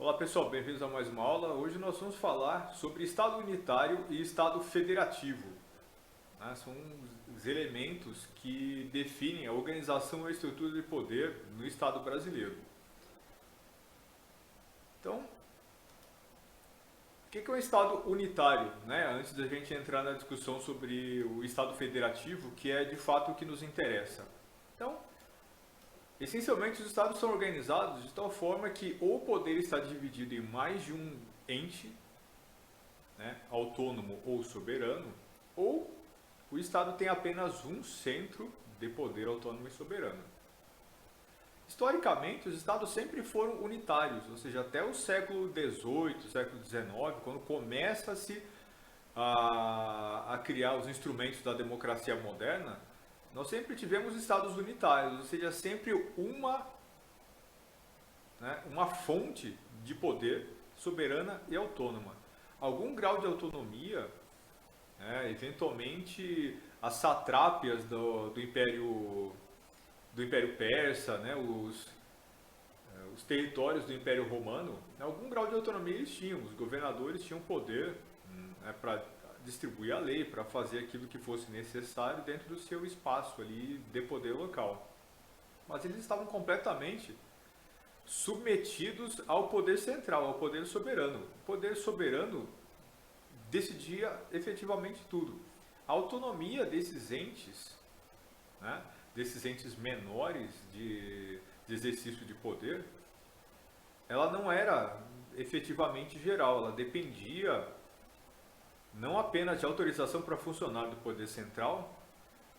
Olá pessoal, bem-vindos a mais uma aula. Hoje nós vamos falar sobre Estado unitário e Estado federativo, né? São os elementos que definem a organização e a estrutura de poder no Estado brasileiro. Então, o que é um Estado unitário, né? Antes da gente entrar na discussão sobre o Estado federativo, que é de fato o que nos interessa. Então, essencialmente, os estados são organizados de tal forma que ou o poder está dividido em mais de um ente, né, autônomo ou soberano, ou o estado tem apenas um centro de poder autônomo e soberano. Historicamente, os estados sempre foram unitários, ou seja, até o século XVIII, século XIX, quando começa-se a criar os instrumentos da democracia moderna, nós sempre tivemos estados unitários, ou seja, sempre uma fonte de poder soberana e autônoma. Algum grau de autonomia, eventualmente as satrápias do Império Persa, né, os territórios do Império Romano, algum grau de autonomia eles tinham, os governadores tinham poder, né, para distribuir a lei, para fazer aquilo que fosse necessário dentro do seu espaço ali de poder local. Mas eles estavam completamente submetidos ao poder central, ao poder soberano. O poder soberano decidia efetivamente tudo. A autonomia desses entes menores de exercício de poder, ela não era efetivamente geral, ela dependia não apenas de autorização para funcionar do poder central,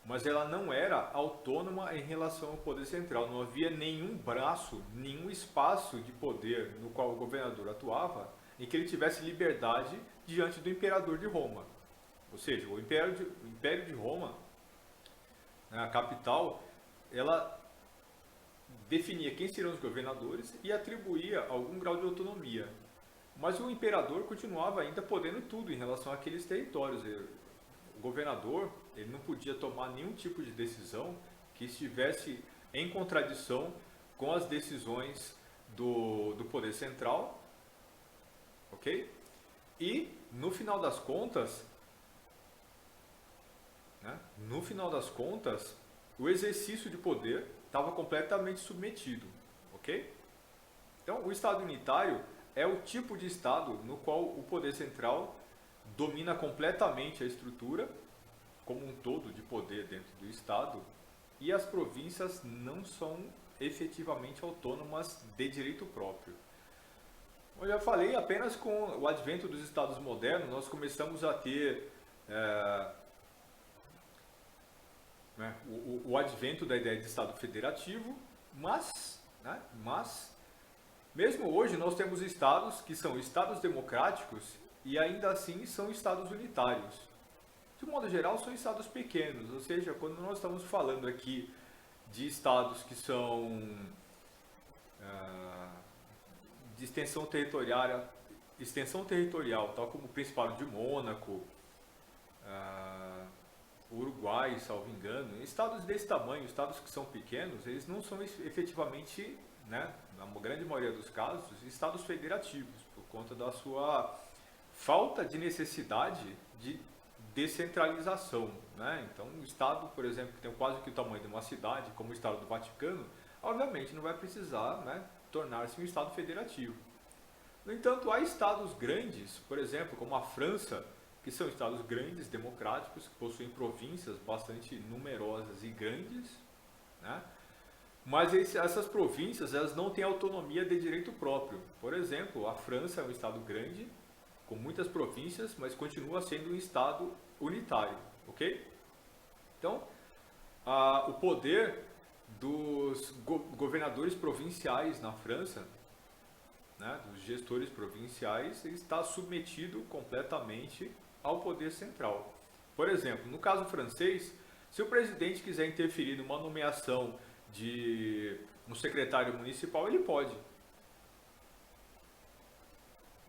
mas ela não era autônoma em relação ao poder central. Não havia nenhum braço, nenhum espaço de poder no qual o governador atuava em que ele tivesse liberdade diante do imperador de Roma. Ou seja, o Império de Roma, a capital, ela definia quem seriam os governadores e atribuía algum grau de autonomia. Mas o imperador continuava ainda podendo tudo em relação àqueles territórios. O governador ele não podia tomar nenhum tipo de decisão que estivesse em contradição com as decisões do poder central, ok? E no final das contas, o exercício de poder estava completamente submetido, ok? Então, o Estado unitário é o tipo de Estado no qual o poder central domina completamente a estrutura como um todo de poder dentro do Estado e as províncias não são efetivamente autônomas de direito próprio. Como eu já falei, apenas com o advento dos Estados modernos nós começamos a ter o advento da ideia de Estado federativo, mas mesmo hoje nós temos estados que são estados democráticos e ainda assim são estados unitários. De um modo geral, são estados pequenos, ou seja, quando nós estamos falando aqui de estados que são de extensão territorial, tal como o Principado de Mônaco, o Uruguai, salvo engano, estados desse tamanho, estados que são pequenos, eles não são efetivamente, né, na grande maioria dos casos, estados federativos, por conta da sua falta de necessidade de descentralização, né? Então, um estado, por exemplo, que tem quase que o tamanho de uma cidade, como o estado do Vaticano, obviamente não vai precisar, né, tornar-se um estado federativo. No entanto, há estados grandes, por exemplo, como a França, que são estados grandes, democráticos, que possuem províncias bastante numerosas e grandes, né? Mas essas províncias elas não têm autonomia de direito próprio. Por exemplo, a França é um estado grande, com muitas províncias, mas continua sendo um estado unitário, ok? Então, o poder dos governadores provinciais na França, né, dos gestores provinciais, ele está submetido completamente ao poder central. Por exemplo, no caso francês, se o presidente quiser interferir numa nomeação de um secretário municipal, ele pode.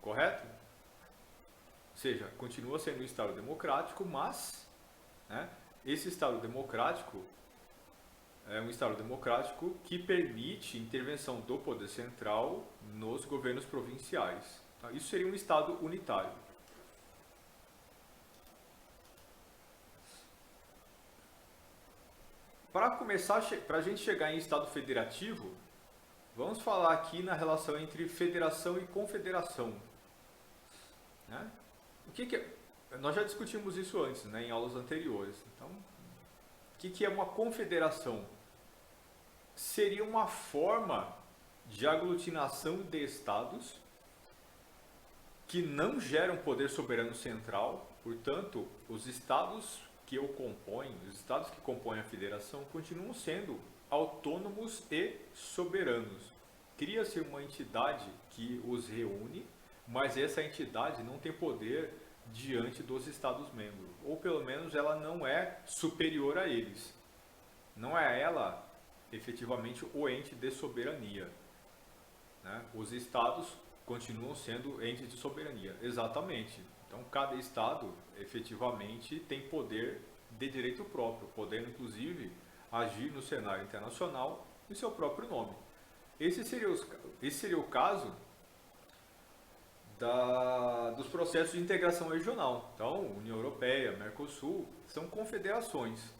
Correto? Ou seja, continua sendo um Estado democrático, mas, né, esse Estado democrático é um Estado democrático que permite intervenção do poder central nos governos provinciais. Tá? Isso seria um Estado unitário. Para começar, para a gente chegar em Estado federativo, vamos falar aqui na relação entre federação e confederação. Né? O que é? Nós já discutimos isso antes, né, em aulas anteriores. Então, o que é uma confederação? Seria uma forma de aglutinação de estados que não geram poder soberano central, portanto, os estados que o compõem, os estados que compõem a federação, continuam sendo autônomos e soberanos. Cria-se uma entidade que os reúne, mas essa entidade não tem poder diante dos estados-membros, ou pelo menos ela não é superior a eles. Não é ela efetivamente o ente de soberania. Né? Os estados continuam sendo entes de soberania, exatamente. Então, cada estado efetivamente tem poder de direito próprio, podendo inclusive agir no cenário internacional em seu próprio nome. Esse seria o caso dos processos de integração regional. Então, União Europeia, Mercosul, são confederações.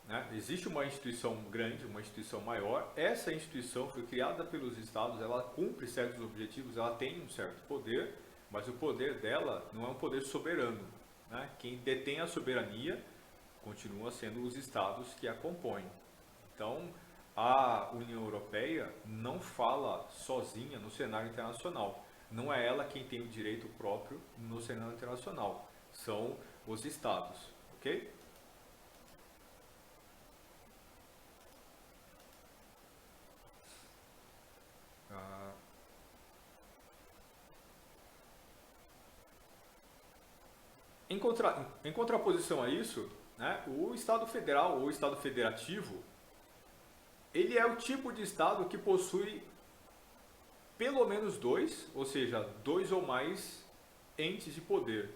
Né? Existe uma instituição grande, uma instituição maior. Essa instituição foi criada pelos estados, ela cumpre certos objetivos, ela tem um certo poder, mas o poder dela não é um poder soberano. Né? Quem detém a soberania continua sendo os estados que a compõem. Então, a União Europeia não fala sozinha no cenário internacional. Não é ela quem tem o direito próprio no cenário internacional. São os estados. Ok? Em contraposição a isso, né, o Estado federal ou Estado federativo, ele é o tipo de Estado que possui pelo menos dois, ou seja, dois ou mais entes de poder.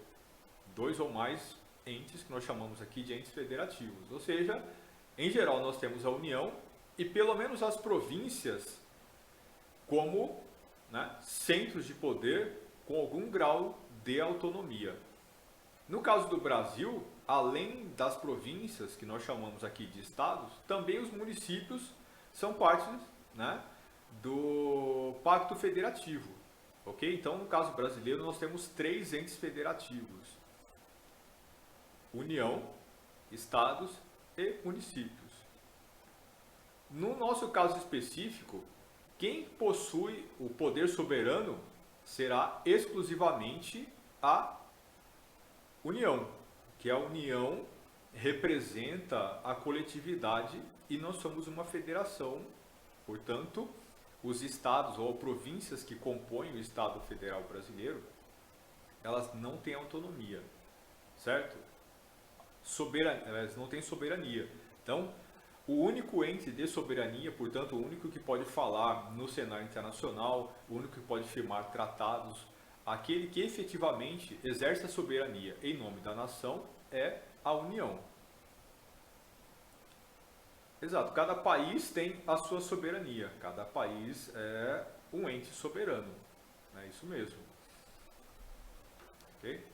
Dois ou mais entes que nós chamamos aqui de entes federativos. Ou seja, em geral nós temos a União e pelo menos as províncias como, né, centros de poder com algum grau de autonomia. No caso do Brasil, além das províncias, que nós chamamos aqui de estados, também os municípios são parte, né, do Pacto Federativo. Ok? Então, no caso brasileiro, nós temos 3 entes federativos: União, estados e municípios. No nosso caso específico, quem possui o poder soberano será exclusivamente a União, que a União representa a coletividade e nós somos uma federação. Portanto, os estados ou províncias que compõem o Estado Federal Brasileiro, elas não têm autonomia, certo? Elas não têm soberania. Então, o único ente de soberania, portanto, o único que pode falar no cenário internacional, o único que pode firmar tratados, aquele que efetivamente exerce a soberania em nome da nação é a União. Exato, cada país tem a sua soberania, cada país é um ente soberano, é isso mesmo. Ok?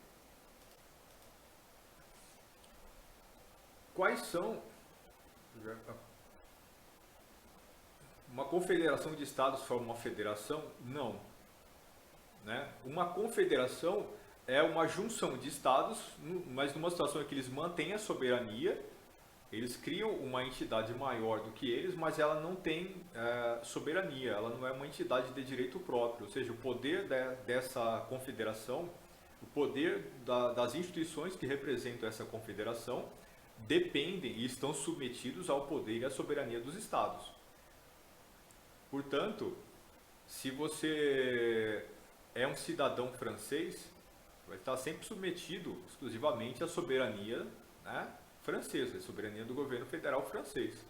Quais são... Uma confederação de estados forma uma federação? Não. Né? Uma confederação é uma junção de estados, mas numa situação em que eles mantêm a soberania, eles criam uma entidade maior do que eles, mas ela não tem soberania, ela não é uma entidade de direito próprio, ou seja, o poder dessa confederação, o poder das instituições que representam essa confederação dependem e estão submetidos ao poder e à soberania dos estados. Portanto, se você é um cidadão francês, vai estar sempre submetido exclusivamente à soberania, né, francesa, a soberania do governo federal francês.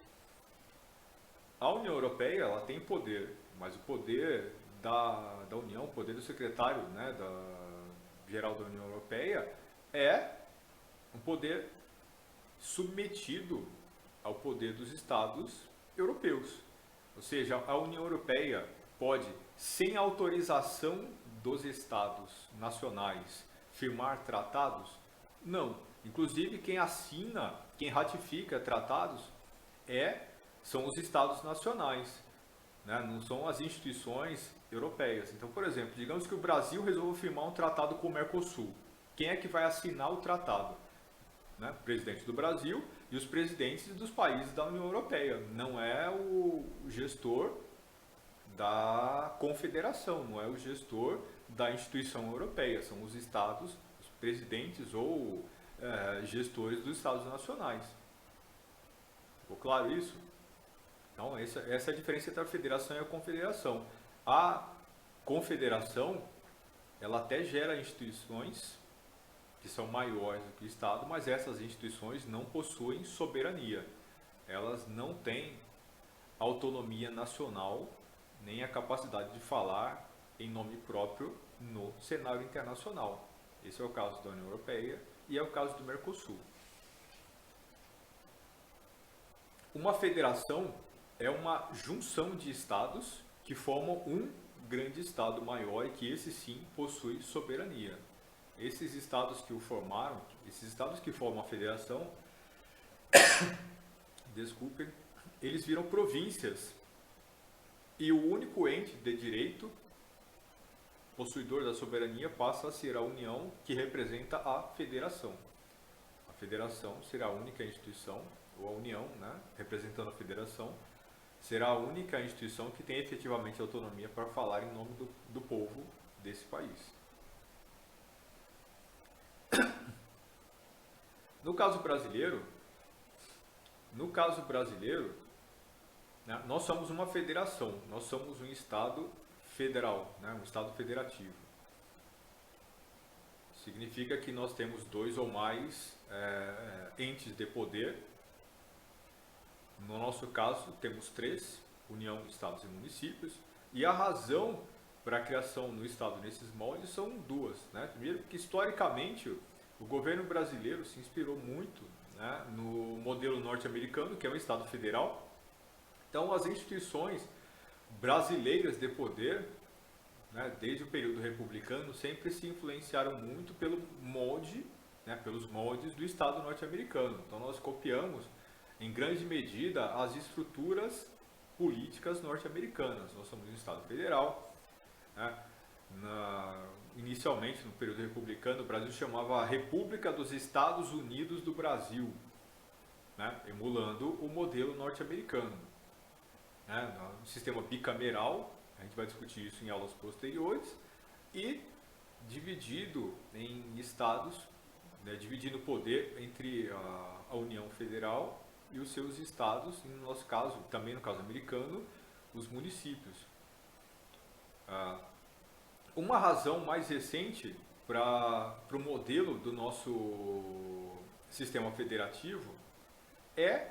A União Europeia, ela tem poder, mas o poder da União, o poder do secretário, né, geral da União Europeia, é um poder submetido ao poder dos Estados europeus. Ou seja, a União Europeia pode, sem autorização dos Estados nacionais, firmar tratados? Não. Inclusive, quem assina, quem ratifica tratados são os Estados nacionais, né? Não são as instituições europeias. Então, por exemplo, digamos que o Brasil resolva firmar um tratado com o Mercosul. Quem é que vai assinar o tratado? Né? O presidente do Brasil e os presidentes dos países da União Europeia. Não é o gestor da confederação, não é o gestor da instituição europeia. São os estados, os presidentes ou gestores dos estados nacionais. Ficou claro isso? Então, essa é a diferença entre a federação e a confederação. A confederação, ela até gera instituições que são maiores do que o Estado, mas essas instituições não possuem soberania. Elas não têm autonomia nacional, nem a capacidade de falar em nome próprio no cenário internacional. Esse é o caso da União Europeia e é o caso do Mercosul. Uma federação é uma junção de estados que formam um grande estado maior e que esse sim possui soberania. Esses estados que o formaram, esses estados que formam a federação, desculpem, eles viram províncias e o único ente de direito possuidor da soberania passa a ser a União, que representa a federação. A federação será a única instituição, ou a União, né, representando a federação, será a única instituição que tem efetivamente autonomia para falar em nome do povo desse país. No caso brasileiro, né, nós somos uma federação, nós somos um Estado federal, né, um Estado federativo. Significa que nós temos dois ou mais entes de poder. No nosso caso, temos três: União, Estados e municípios. E a razão para a criação no Estado nesses moldes são duas. Né? Primeiro, porque historicamente o governo brasileiro se inspirou muito, né, no modelo norte-americano, que é um Estado federal. Então, as instituições brasileiras de poder, né, desde o período republicano, sempre se influenciaram muito pelo molde, né, pelos moldes do Estado norte-americano. Então, nós copiamos, em grande medida, as estruturas políticas norte-americanas. Nós somos um Estado federal, né? Inicialmente, no período republicano, o Brasil chamava República dos Estados Unidos do Brasil, né, emulando o modelo norte-americano. Né, no sistema bicameral, a gente vai discutir isso em aulas posteriores, e dividido em estados, né, dividindo o poder entre a União Federal e os seus estados, e no nosso caso, também no caso americano, os municípios. Uma razão mais recente para o modelo do nosso sistema federativo é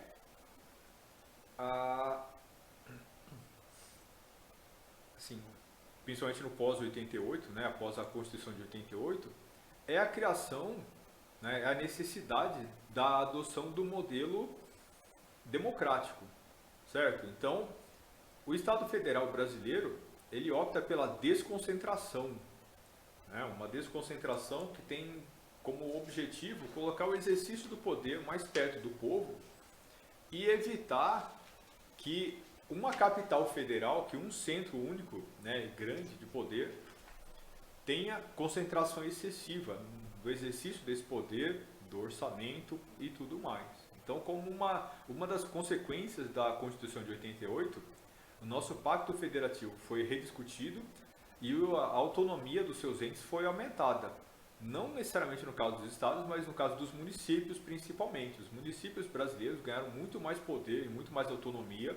assim, principalmente no pós-88, né, após a Constituição de 88, é a criação, né, a necessidade da adoção do modelo democrático, certo? Então, o Estado Federal brasileiro, ele opta pela desconcentração, né? Uma desconcentração que tem como objetivo colocar o exercício do poder mais perto do povo e evitar que uma capital federal, que um centro único, né, grande de poder, tenha concentração excessiva do exercício desse poder, do orçamento e tudo mais. Então, como uma das consequências da Constituição de 88, o nosso pacto federativo foi rediscutido e a autonomia dos seus entes foi aumentada. Não necessariamente no caso dos estados, mas no caso dos municípios principalmente. Os municípios brasileiros ganharam muito mais poder e muito mais autonomia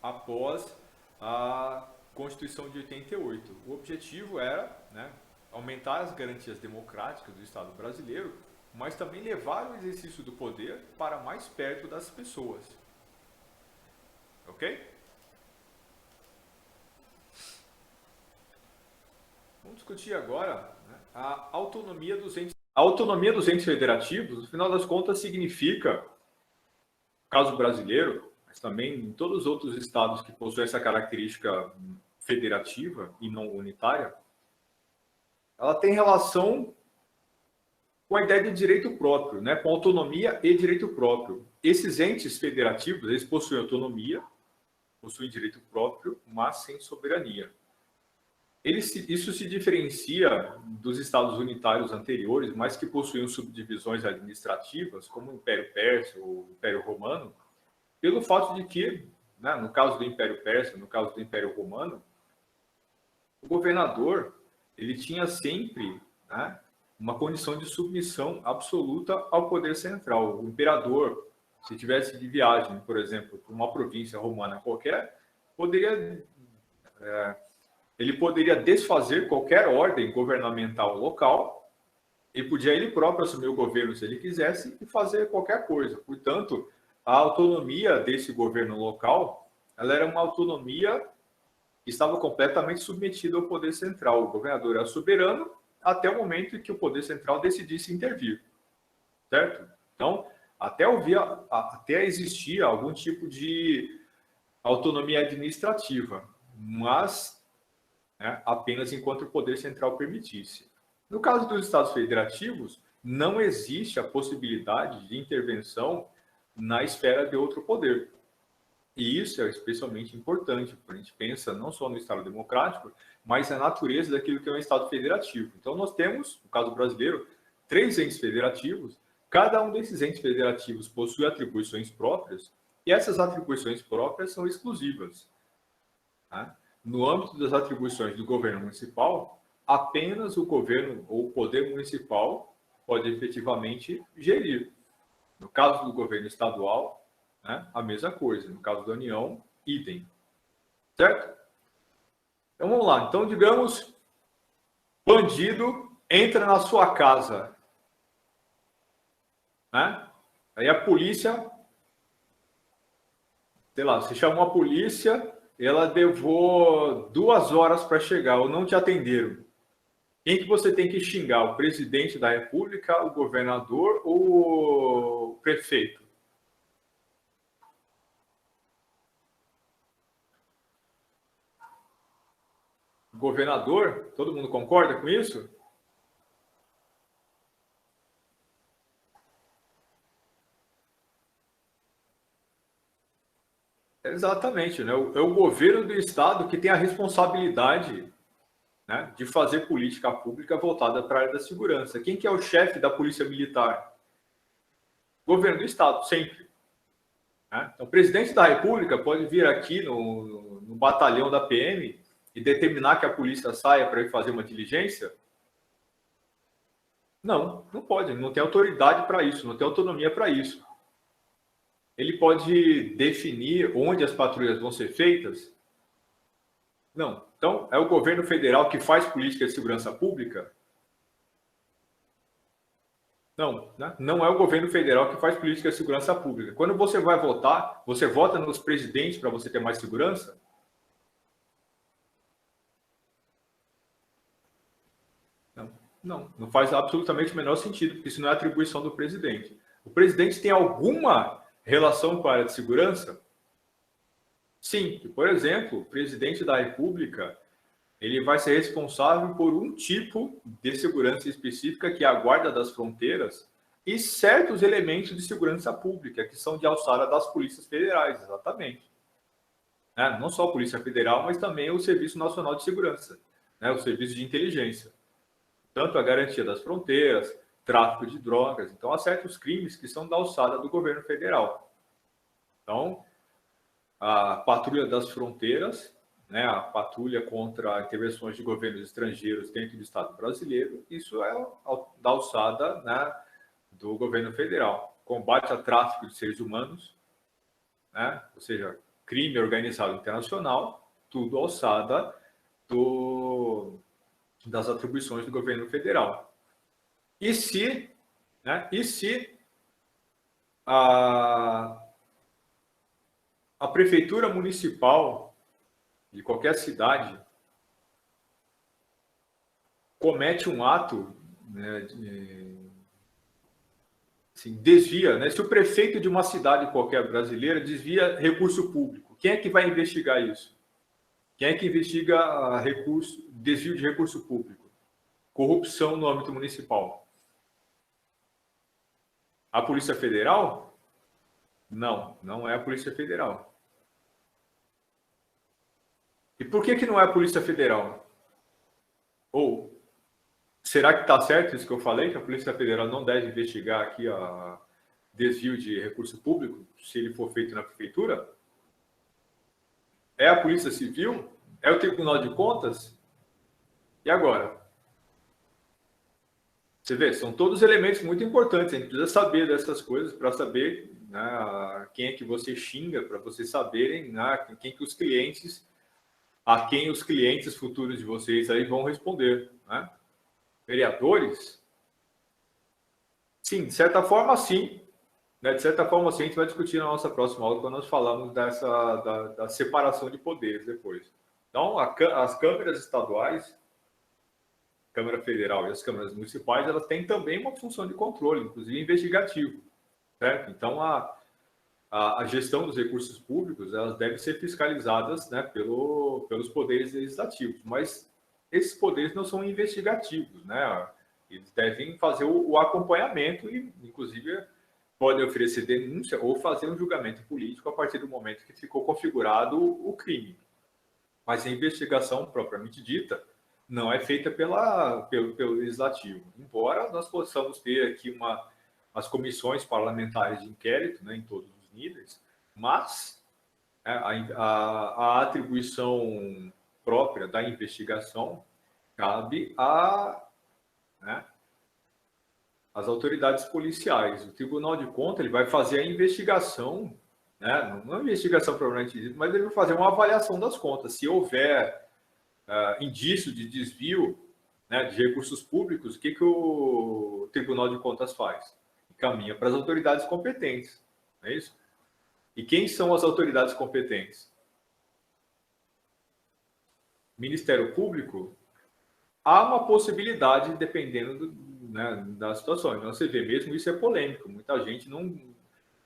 após a Constituição de 88. O objetivo era, né, aumentar as garantias democráticas do Estado brasileiro, mas também levar o exercício do poder para mais perto das pessoas. Ok? Vamos discutir agora, né, a autonomia dos entes. A autonomia dos entes federativos, no final das contas, significa caso brasileiro, mas também em todos os outros estados que possuem essa característica federativa e não unitária, ela tem relação com a ideia de direito próprio, né? Com autonomia e direito próprio. Esses entes federativos, eles possuem autonomia, possuem direito próprio, mas sem soberania. Isso se diferencia dos estados unitários anteriores, mas que possuíam subdivisões administrativas, como o Império Persa ou o Império Romano, pelo fato de que, né, no caso do Império Persa, no caso do Império Romano, o governador ele tinha sempre, né, uma condição de submissão absoluta ao poder central. O imperador, se tivesse de viagem, por exemplo, para uma província romana qualquer, ele poderia desfazer qualquer ordem governamental local e podia ele próprio assumir o governo se ele quisesse e fazer qualquer coisa. Portanto, a autonomia desse governo local, ela era uma autonomia que estava completamente submetida ao poder central. O governador era soberano até o momento em que o poder central decidisse intervir, certo? Então, até existia algum tipo de autonomia administrativa, mas, né, apenas enquanto o poder central permitisse. No caso dos Estados Federativos, não existe a possibilidade de intervenção na esfera de outro poder. E isso é especialmente importante, quando a gente pensa não só no Estado democrático, mas na natureza daquilo que é um Estado federativo. Então, nós temos, no caso brasileiro, 3 entes federativos. Cada um desses entes federativos possui atribuições próprias, e essas atribuições próprias são exclusivas. Tá? No âmbito das atribuições do governo municipal, apenas o governo ou o poder municipal pode efetivamente gerir. No caso do governo estadual, né, a mesma coisa. No caso da União, idem. Certo? Então vamos lá. Então, digamos, bandido entra na sua casa. Né? Aí a polícia, sei lá, você chamou a polícia, ela levou 2 horas para chegar, ou não te atenderam. Quem que você tem que xingar? O presidente da República, o governador ou o prefeito? O governador? Todo mundo concorda com isso? Exatamente, né? É o governo do estado que tem a responsabilidade, né, de fazer política pública voltada para a área da segurança. Quem que é o chefe da polícia militar? Governo do estado, sempre. Né? Então, o presidente da República pode vir aqui no batalhão da PM e determinar que a polícia saia para ir fazer uma diligência? Não, não pode. Não tem autoridade para isso, não tem autonomia para isso. Ele pode definir onde as patrulhas vão ser feitas? Não. Então, é o governo federal que faz política de segurança pública? Não, né? Não é o governo federal que faz política de segurança pública. Quando você vai votar, você vota nos presidentes para você ter mais segurança? Não, não faz absolutamente o menor sentido, porque isso não é atribuição do presidente. O presidente tem alguma relação com a área de segurança? Sim, que, por exemplo, o presidente da República ele vai ser responsável por um tipo de segurança específica, que é a guarda das fronteiras, e certos elementos de segurança pública, que são de alçada das polícias federais, exatamente. Né? Não só a Polícia Federal, mas também o Serviço Nacional de Segurança, né? O Serviço de Inteligência. Tanto a garantia das fronteiras, tráfico de drogas. Então, há certos crimes que são da alçada do governo federal. Então, a patrulha das fronteiras, né, a patrulha contra intervenções de governos estrangeiros dentro do Estado brasileiro, isso é da alçada, né, do governo federal. Combate a tráfico de seres humanos, né, ou seja, crime organizado internacional, tudo alçada das atribuições do governo federal. E se a prefeitura municipal de qualquer cidade comete um ato, né, assim, desvia, né? Se o prefeito de uma cidade qualquer brasileira desvia recurso público, quem é que vai investigar isso? Quem é que investiga desvio de recurso público? Corrupção no âmbito municipal? A Polícia Federal? Não, não é a Polícia Federal. E por que não é a Polícia Federal? Ou será que está certo isso que eu falei, que a Polícia Federal não deve investigar aqui a desvio de recurso público, se ele for feito na prefeitura? É a Polícia Civil? É o Tribunal de Contas? E agora? Você vê, são todos elementos muito importantes. A gente precisa saber dessas coisas para saber, né, quem é que você xinga, para vocês saberem, né, a quem os clientes futuros de vocês aí vão responder, né? Vereadores? Sim, de certa forma, sim. Né? De certa forma, sim, a gente vai discutir na nossa próxima aula quando nós falamos da separação de poderes depois. Então, as câmaras estaduais, Câmara Federal e as câmaras municipais, elas têm também uma função de controle, inclusive investigativo. Certo? Então, a gestão dos recursos públicos, elas devem ser fiscalizadas, né, pelos poderes legislativos, mas esses poderes não são investigativos, né? Eles devem fazer o acompanhamento e, inclusive, podem oferecer denúncia ou fazer um julgamento político a partir do momento que ficou configurado o crime. Mas a investigação propriamente dita não é feita pelo legislativo. Embora nós possamos ter aqui as comissões parlamentares de inquérito, né, em todos os níveis, mas, né, a atribuição própria da investigação cabe né, às autoridades policiais. O Tribunal de Contas ele vai fazer a investigação, né, não é uma investigação propriamente dita, mas ele vai fazer uma avaliação das contas. Se houver indício de desvio, né, de recursos públicos, o que o Tribunal de Contas faz? Caminha para as autoridades competentes, não é isso? E quem são as autoridades competentes? Ministério Público? Há uma possibilidade, dependendo né, da situação. Então, você vê mesmo, isso é polêmico. Muita gente não...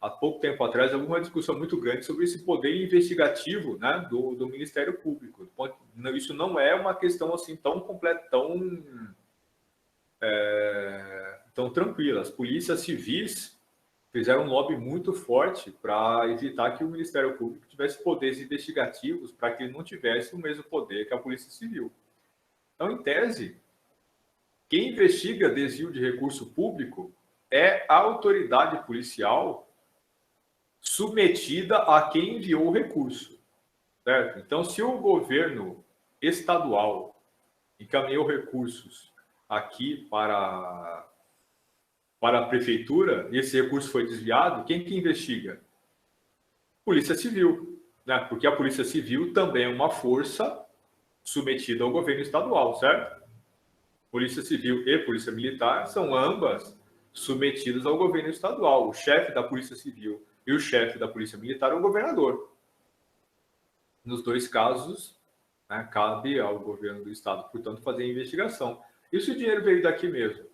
Há pouco tempo atrás, houve uma discussão muito grande sobre esse poder investigativo, né, do Ministério Público. Isso não é uma questão assim tão completa, tão tranquila. As polícias civis fizeram um lobby muito forte para evitar que o Ministério Público tivesse poderes investigativos, para que ele não tivesse o mesmo poder que a Polícia Civil. Então, em tese, quem investiga desvio de recurso público é a autoridade policial submetida a quem enviou o recurso, certo? Então, se o governo estadual encaminhou recursos aqui para a prefeitura e esse recurso foi desviado, quem que investiga? Polícia Civil, né? Porque a Polícia Civil também é uma força submetida ao governo estadual, certo? Polícia Civil e Polícia Militar são ambas submetidas ao governo estadual. O chefe da Polícia Civil e o chefe da Polícia Militar é o governador. Nos dois casos, né, cabe ao governo do estado, portanto, fazer a investigação. E se o dinheiro veio daqui mesmo?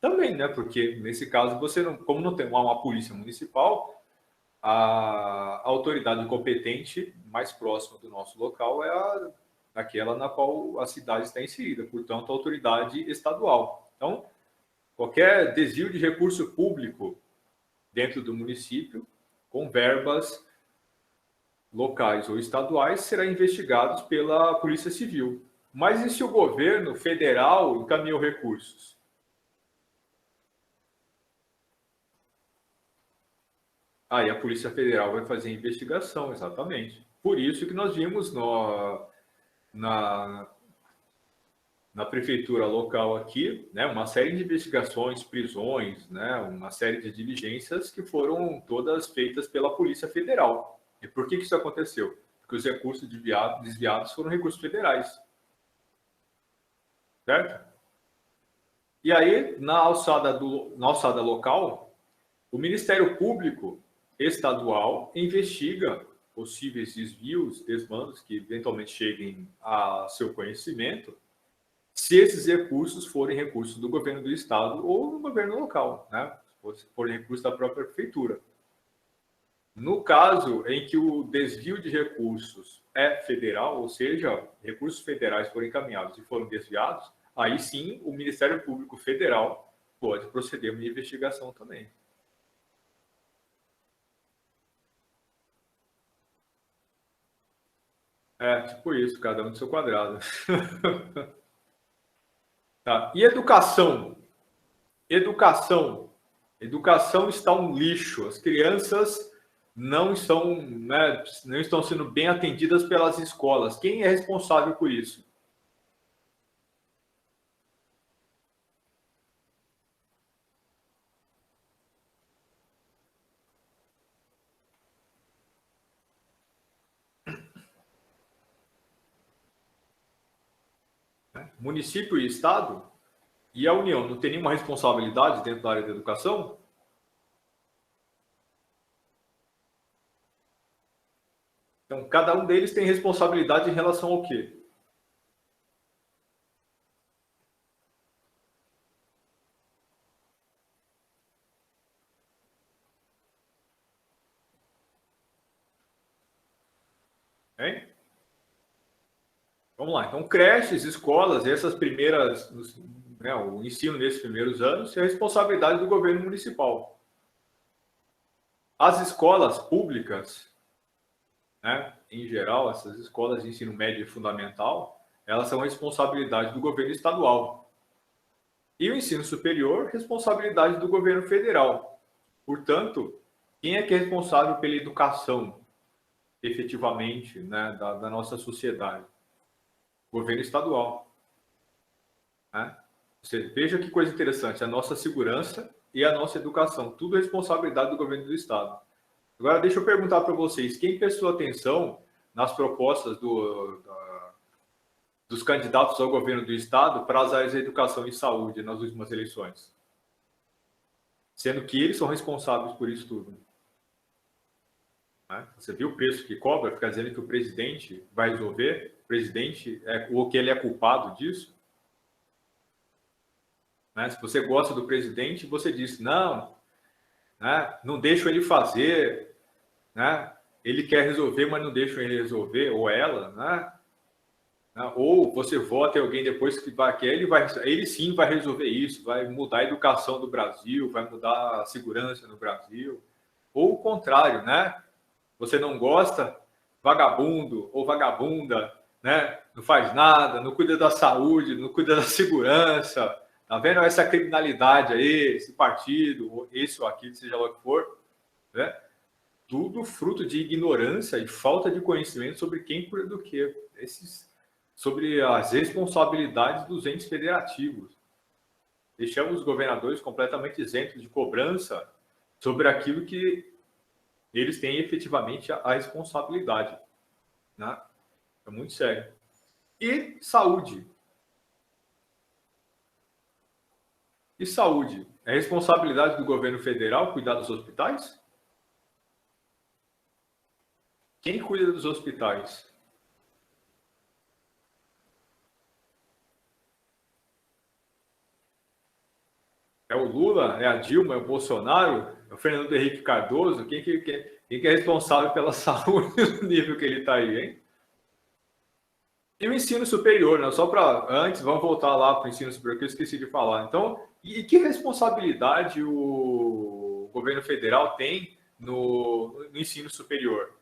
Também, né? Porque nesse caso, você não, como não tem uma polícia municipal, a autoridade competente mais próxima do nosso local é aquela na qual a cidade está inserida, portanto, a autoridade estadual. Então, qualquer desvio de recurso público dentro do município, com verbas locais ou estaduais, será investigado pela Polícia Civil. Mas e se o governo federal encaminhou recursos? Aí a Polícia Federal vai fazer a investigação, exatamente. Por isso que nós vimos na prefeitura local aqui, né, uma série de investigações, prisões, né, uma série de diligências que foram todas feitas pela Polícia Federal. E por que isso aconteceu? Porque os recursos desviados foram recursos federais. Certo? E aí, na alçada local, o Ministério Público Estadual investiga possíveis desvios, desmandos que eventualmente cheguem a seu conhecimento, se esses recursos forem recursos do governo do estado ou do governo local, né? por recurso da própria prefeitura. No caso em que o desvio de recursos é federal, ou seja, recursos federais foram encaminhados e foram desviados, aí sim o Ministério Público Federal pode proceder a uma investigação também. É, tipo isso, cada um do seu quadrado. Tá. E educação? Educação. Educação está um lixo. As crianças não estão, né, não estão sendo bem atendidas pelas escolas. Quem é responsável por isso? Município e Estado? E a União não tem nenhuma responsabilidade dentro da área da educação? Então, cada um deles tem responsabilidade em relação ao quê? Hein? Vamos lá. Então, creches, escolas, essas primeiras, né, o ensino nesses primeiros anos é responsabilidade do governo municipal. As escolas públicas, né, em geral, essas escolas de ensino médio e fundamental, elas são responsabilidade do governo estadual. E o ensino superior, responsabilidade do governo federal. Portanto, quem é que é responsável pela educação, efetivamente, né, da nossa sociedade? Governo estadual. Né? Você veja que coisa interessante, a nossa segurança e a nossa educação, tudo é responsabilidade do governo do estado. Agora, deixa eu perguntar para vocês, quem prestou atenção nas propostas dos candidatos ao governo do estado para as áreas de educação e saúde nas últimas eleições? Sendo que eles são responsáveis por isso tudo. Né? Você viu o preço que cobra? Fica dizendo que o presidente vai resolver, o presidente, ou que ele é culpado disso. Né? Se você gosta do presidente, você diz, não, né? Não deixam ele fazer, né? Ele quer resolver, mas não deixam ele resolver, ou ela, né? Ou você vota em alguém depois que ele sim vai resolver isso, vai mudar a educação do Brasil, vai mudar a segurança no Brasil. Ou o contrário, né? Você não gosta, vagabundo ou vagabunda, né? Não faz nada, não cuida da saúde, não cuida da segurança. Tá vendo essa criminalidade aí, esse partido, esse ou aquilo, seja lá o que for, né? Tudo fruto de ignorância e falta de conhecimento sobre quem cuida do que. Sobre as responsabilidades dos entes federativos. Deixamos os governadores completamente isentos de cobrança sobre aquilo que eles têm efetivamente a responsabilidade. Né? É muito sério. E saúde. E saúde? É responsabilidade do governo federal cuidar dos hospitais? Quem cuida dos hospitais? É o Lula? É a Dilma? É o Bolsonaro? É o Fernando Henrique Cardoso? Quem que é responsável pela saúde no nível que ele está aí, hein? E o ensino superior, né? Só para antes, vamos voltar lá para o ensino superior, que eu esqueci de falar. Então, e que responsabilidade o governo federal tem no ensino superior?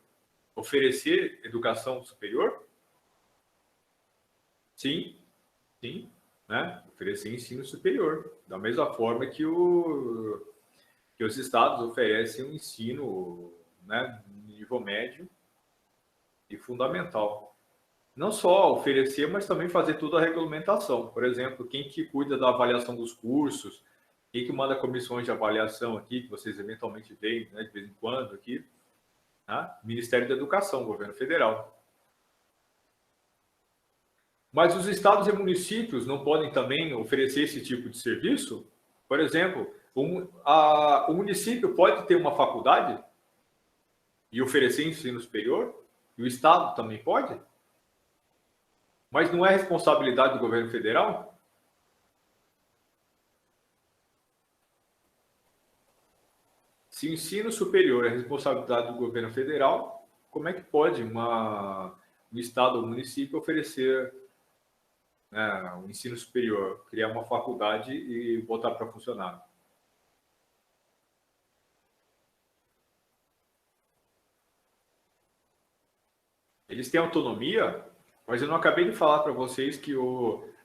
Oferecer educação superior? Sim, sim, né? Oferecer ensino superior, da mesma forma que os estados oferecem um ensino, né, nível médio e fundamental. Não só oferecer, mas também fazer toda a regulamentação. Por exemplo, quem que cuida da avaliação dos cursos, quem que manda comissões de avaliação aqui, que vocês eventualmente veem, né, de vez em quando aqui, né? Ministério da Educação, Governo Federal. Mas os estados e municípios não podem também oferecer esse tipo de serviço? Por exemplo, o município pode ter uma faculdade e oferecer ensino superior, e o estado também pode? Mas não é responsabilidade do governo federal? Se o ensino superior é responsabilidade do governo federal, como é que pode um estado ou município oferecer, né, um ensino superior, criar uma faculdade e botar para funcionar? Eles têm autonomia, mas eu não acabei de falar para vocês que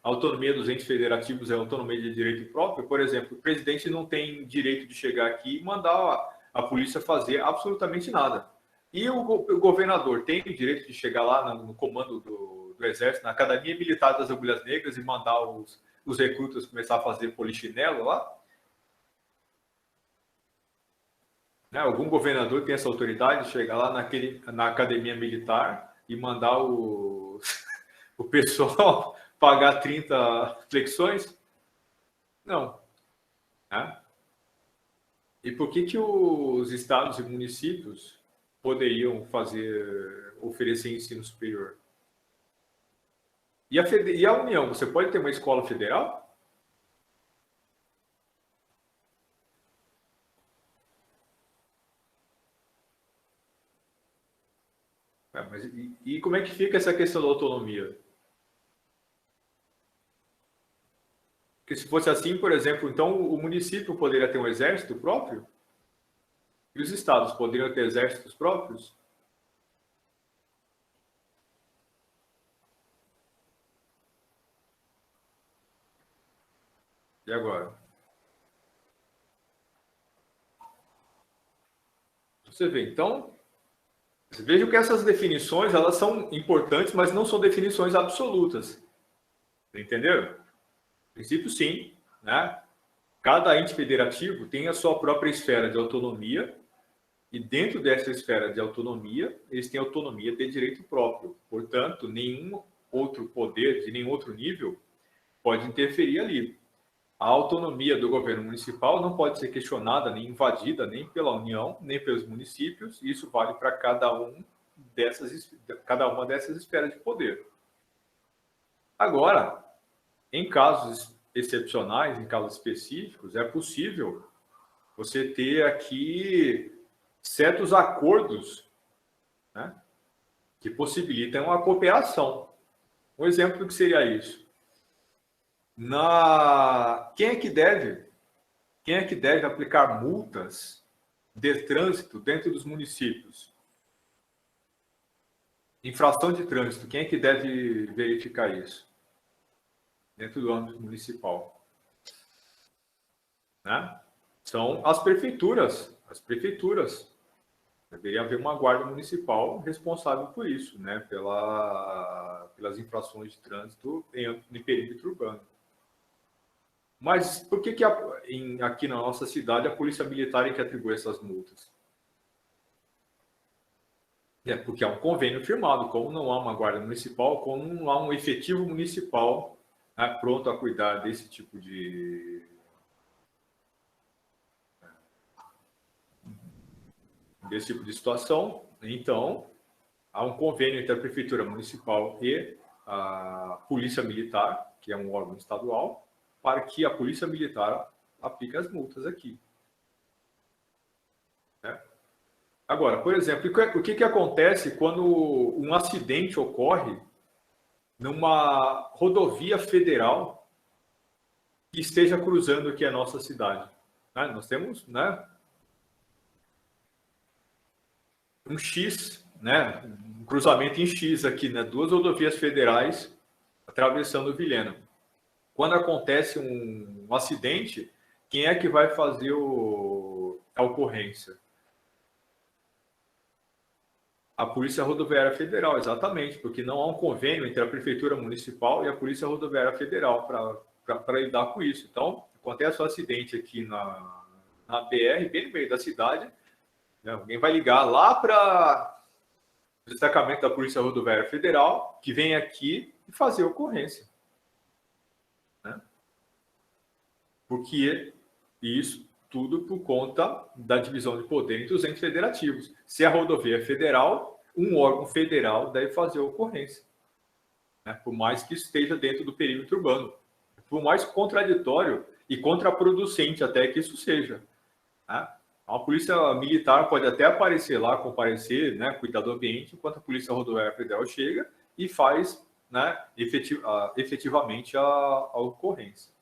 a autonomia dos entes federativos é autonomia de direito próprio. Por exemplo, o presidente não tem direito de chegar aqui e mandar a polícia fazer absolutamente nada. E o governador tem o direito de chegar lá no comando do Exército, na Academia Militar das Agulhas Negras e mandar os recrutas começar a fazer polichinelo lá? Né? Algum governador tem essa autoridade de chegar lá na Academia Militar e mandar o pessoal pagar 30 flexões? Não. Né? E por que os estados e municípios poderiam oferecer ensino superior? E a União? Você pode ter uma escola federal? Mas e como é que fica essa questão da autonomia? Porque se fosse assim, por exemplo, então o município poderia ter um exército próprio? E os estados poderiam ter exércitos próprios? E agora? Você vê, então, veja que essas definições, elas são importantes, mas não são definições absolutas. Entenderam? No princípio, sim, né? Cada ente federativo tem a sua própria esfera de autonomia e dentro dessa esfera de autonomia, eles têm autonomia de direito próprio. Portanto, nenhum outro poder de nenhum outro nível pode interferir ali. A autonomia do governo municipal não pode ser questionada nem invadida nem pela União, nem pelos municípios. Isso vale para cada uma dessas esferas de poder. Agora, em casos excepcionais, em casos específicos, é possível você ter aqui certos acordos, né, que possibilitam a cooperação. Um exemplo do que seria isso? Quem é que deve aplicar multas de trânsito dentro dos municípios? Infração de trânsito, quem é que deve verificar isso? Dentro do âmbito municipal. Né? São as prefeituras. As prefeituras. Deveria haver uma guarda municipal responsável por isso, né? Pelas infrações de trânsito em perímetro urbano. Mas por que aqui na nossa cidade a polícia militar é que atribui essas multas? É porque há um convênio firmado, como não há uma guarda municipal, como não há um efetivo municipal, né, pronto a cuidar desse tipo de situação, então há um convênio entre a prefeitura municipal e a polícia militar, que é um órgão estadual, para que a polícia militar aplique as multas aqui. Né? Agora, por exemplo, o que acontece quando um acidente ocorre numa rodovia federal que esteja cruzando aqui a nossa cidade? Né? Nós temos, né, um X, né, um cruzamento em X aqui, né, duas rodovias federais atravessando o Vilhena. Quando acontece um acidente, quem é que vai fazer a ocorrência? A Polícia Rodoviária Federal, exatamente, porque não há um convênio entre a Prefeitura Municipal e a Polícia Rodoviária Federal para lidar com isso. Então, acontece um acidente aqui na BR, bem no meio da cidade, né? Alguém vai ligar lá para o destacamento da Polícia Rodoviária Federal, que vem aqui e fazer a ocorrência. Né? Porque isso tudo por conta da divisão de poder entre os entes federativos. Se a rodovia é federal, um órgão federal deve fazer a ocorrência, né? Por mais que esteja dentro do perímetro urbano. Por mais contraditório e contraproducente até que isso seja. Né? A polícia militar pode até aparecer lá, comparecer, né, cuidar do ambiente, enquanto a Polícia Rodoviária Federal chega e faz, né, efetivamente a ocorrência.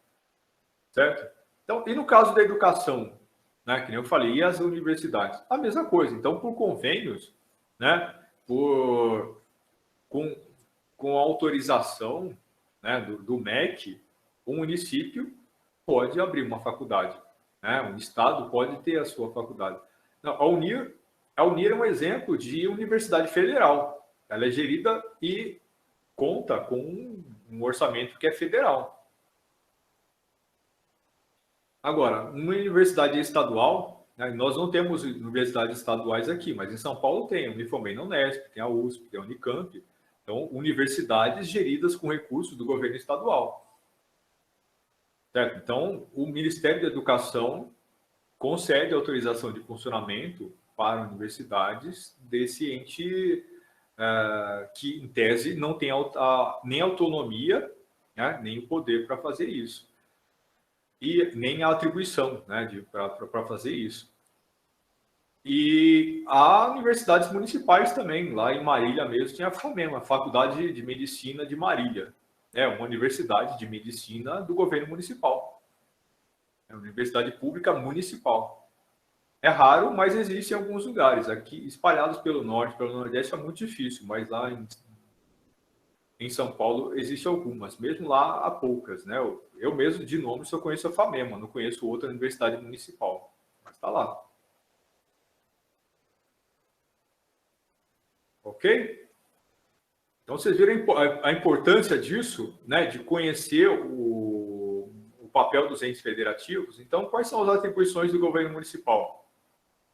Certo? Então, e no caso da educação, né, que nem eu falei, e as universidades? A mesma coisa. Então, por convênios, né, com, com autorização, né, do MEC, o município pode abrir uma faculdade. Né? Um estado pode ter a sua faculdade. Não, a Unir é um exemplo de universidade federal. Ela é gerida e conta com um orçamento que é federal. Agora, uma universidade estadual, né, nós não temos universidades estaduais aqui, mas em São Paulo tem, eu me formei na Unesp, tem a USP, tem a Unicamp, então universidades geridas com recursos do governo estadual. Certo? Então, o Ministério da Educação concede autorização de funcionamento para universidades desse ente que, em tese, não tem nem autonomia, né, nem o poder para fazer isso. E nem a atribuição, né, para fazer isso. E há universidades municipais também, lá em Marília mesmo tinha a FAMEM, a Faculdade de Medicina de Marília. É uma universidade de medicina do governo municipal. É uma universidade pública municipal. É raro, mas existe em alguns lugares. Aqui, espalhados pelo norte, pelo nordeste, é muito difícil, mas lá em São Paulo existe algumas. Mesmo lá, há poucas. Né? Eu mesmo, de nome, só conheço a FAMEMA, não conheço outra universidade municipal. Mas está lá. Ok? Então, vocês viram a importância disso, né, de conhecer o papel dos entes federativos. Então, quais são as atribuições do governo municipal?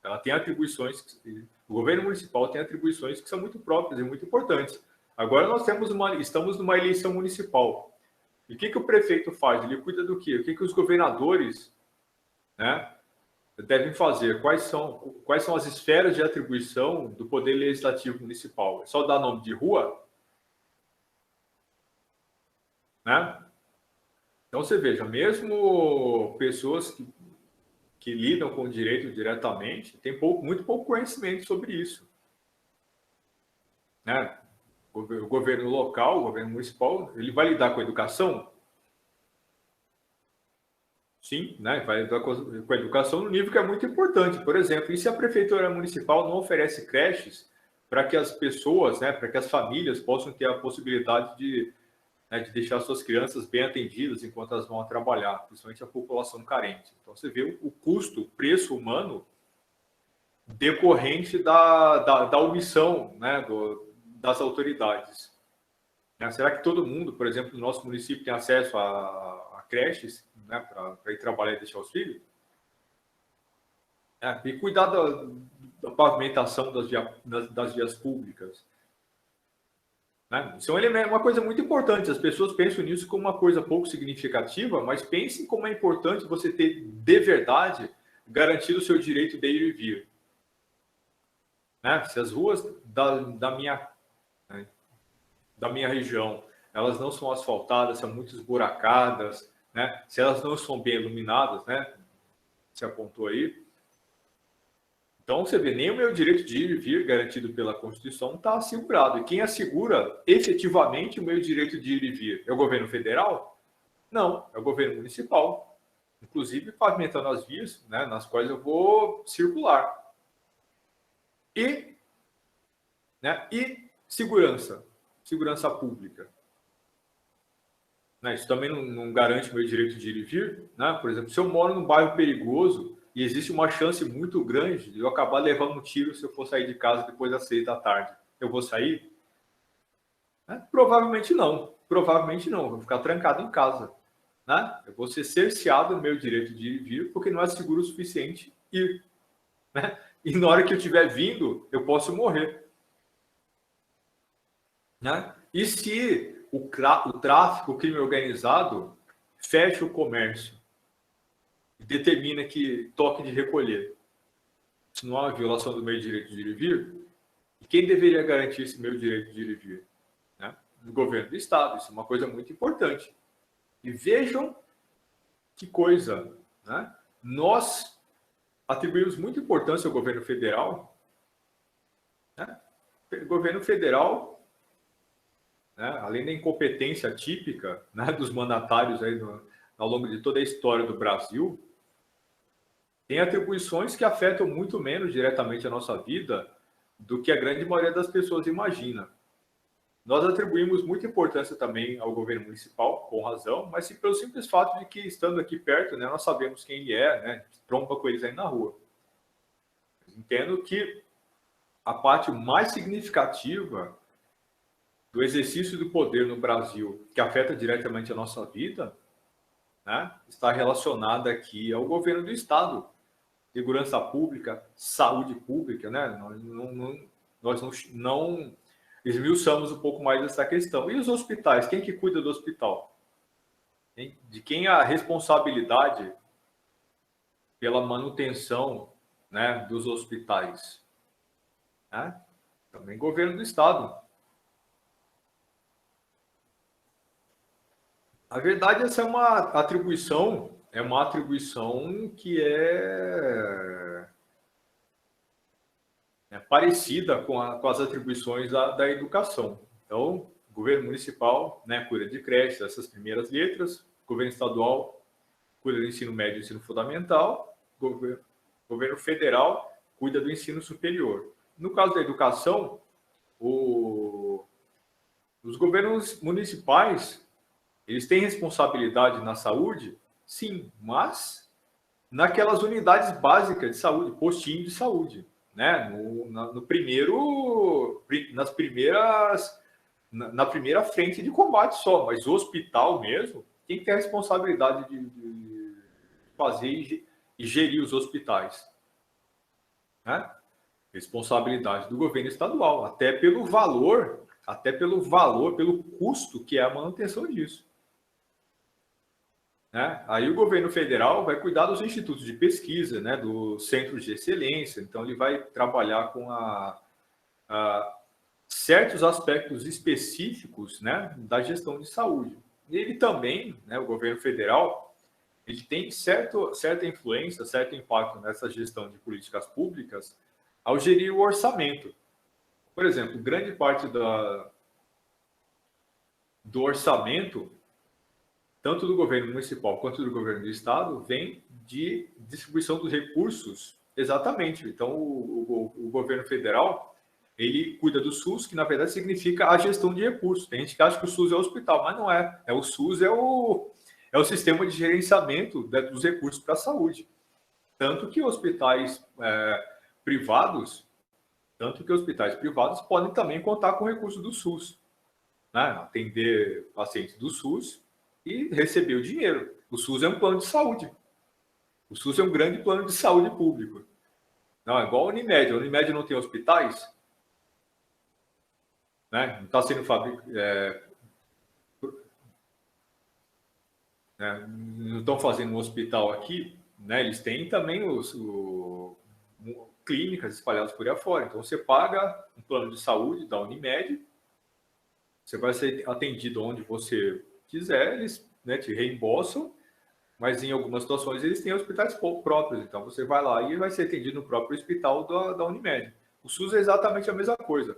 Ela tem atribuições, o governo municipal tem atribuições que são muito próprias e muito importantes. Agora nós estamos numa eleição municipal. E o que o prefeito faz? Ele cuida do quê? O que os governadores, né, devem fazer? Quais são as esferas de atribuição do poder legislativo municipal? É só dar nome de rua? Né? Então você veja, mesmo pessoas que lidam com o direito diretamente têm muito pouco conhecimento sobre isso. Né? O governo local, o governo municipal, ele vai lidar com a educação? Sim, né? Vai lidar com a educação no nível que é muito importante. Por exemplo, e se a prefeitura municipal não oferece creches para que as pessoas, né, para que as famílias possam ter a possibilidade de deixar suas crianças bem atendidas enquanto elas vão trabalhar, principalmente a população carente. Então, você vê o custo, o preço humano decorrente da omissão, né, das autoridades. Será que todo mundo, por exemplo, no nosso município tem acesso a creches, né, para ir trabalhar e deixar os filhos? E cuidar da pavimentação das vias públicas. Né? Isso é uma coisa muito importante. As pessoas pensam nisso como uma coisa pouco significativa, mas pensem como é importante você ter, de verdade, garantido o seu direito de ir e vir. Né? Se as ruas da minha região elas não são asfaltadas, são muito esburacadas, né? Se elas não são bem iluminadas, né? Se apontou aí. Então, você vê, nem o meu direito de ir e vir, garantido pela Constituição, está assegurado. E quem assegura efetivamente o meu direito de ir e vir? É o governo federal? Não, é o governo municipal. Inclusive, pavimentando as vias, né, nas quais eu vou circular. E segurança pública. Isso também não garante o meu direito de ir e vir. Né? Por exemplo, se eu moro num bairro perigoso e existe uma chance muito grande de eu acabar levando um tiro se eu for sair de casa depois das 6 da tarde, eu vou sair? Provavelmente não. Provavelmente não. Eu vou ficar trancado em casa. Né? Eu vou ser cerceado no meu direito de ir e vir porque não é seguro o suficiente ir. Né? E na hora que eu estiver vindo, eu posso morrer. Né? E se o tráfico, o crime organizado, fecha o comércio e determina que toque de recolher? Isso não é uma violação do meu direito de ir e vir? E quem deveria garantir esse meu direito de ir e vir? Né? O governo do Estado. Isso é uma coisa muito importante. E vejam que coisa. Né? Nós atribuímos muita importância ao governo federal, né? O governo federal, né, além da incompetência típica, né, dos mandatários aí ao longo de toda a história do Brasil, tem atribuições que afetam muito menos diretamente a nossa vida do que a grande maioria das pessoas imagina. Nós atribuímos muita importância também ao governo municipal, com razão, mas pelo simples fato de que, estando aqui perto, né, nós sabemos quem ele é, né, tromba com eles aí na rua. Entendo que a parte mais significativa do exercício do poder no Brasil, que afeta diretamente a nossa vida, né, está relacionada aqui ao governo do Estado. Segurança pública, saúde pública, né? Nós não esmiuçamos um pouco mais essa questão. E os hospitais? Quem que cuida do hospital? De quem é a responsabilidade pela manutenção, né, dos hospitais? Né? Também governo do Estado. Na verdade, essa é uma atribuição que é parecida com as atribuições da educação. Então, o governo municipal, né, cuida de creches, essas primeiras letras, o governo estadual cuida do ensino médio e ensino fundamental, o governo federal cuida do ensino superior. No caso da educação, os governos municipais, eles têm responsabilidade na saúde? Sim, mas naquelas unidades básicas de saúde, postinho de saúde, né? Na primeira frente de combate só, mas o hospital mesmo, quem tem a responsabilidade de fazer e gerir os hospitais? Né? Responsabilidade do governo estadual, até pelo valor, pelo custo que é a manutenção disso. Né? Aí o governo federal vai cuidar dos institutos de pesquisa, né, dos centros de excelência, então ele vai trabalhar com certos aspectos específicos, né, da gestão de saúde. E ele também, né, o governo federal, ele tem certa influência, certo impacto nessa gestão de políticas públicas ao gerir o orçamento. Por exemplo, grande parte do orçamento, tanto do governo municipal quanto do governo do estado, vem de distribuição dos recursos. Exatamente. Então, o governo federal, ele cuida do SUS, que na verdade significa a gestão de recursos. Tem gente que acha que o SUS é o hospital, mas não é. O SUS é o sistema de gerenciamento dos recursos para a saúde. Tanto que hospitais privados podem também contar com recursos do SUS, né? Atender pacientes do SUS e receber o dinheiro. O SUS é um plano de saúde. O SUS é um grande plano de saúde público. Não, é igual a Unimed. A Unimed não tem hospitais, né? Não está sendo fabricado. Não estão fazendo um hospital aqui, né? Eles têm também clínicas espalhadas por aí afora. Então, você paga um plano de saúde da Unimed, você vai ser atendido onde você quiser, eles, né, te reembolsam, mas em algumas situações eles têm hospitais próprios, então você vai lá e vai ser atendido no próprio hospital da Unimed. O SUS é exatamente a mesma coisa,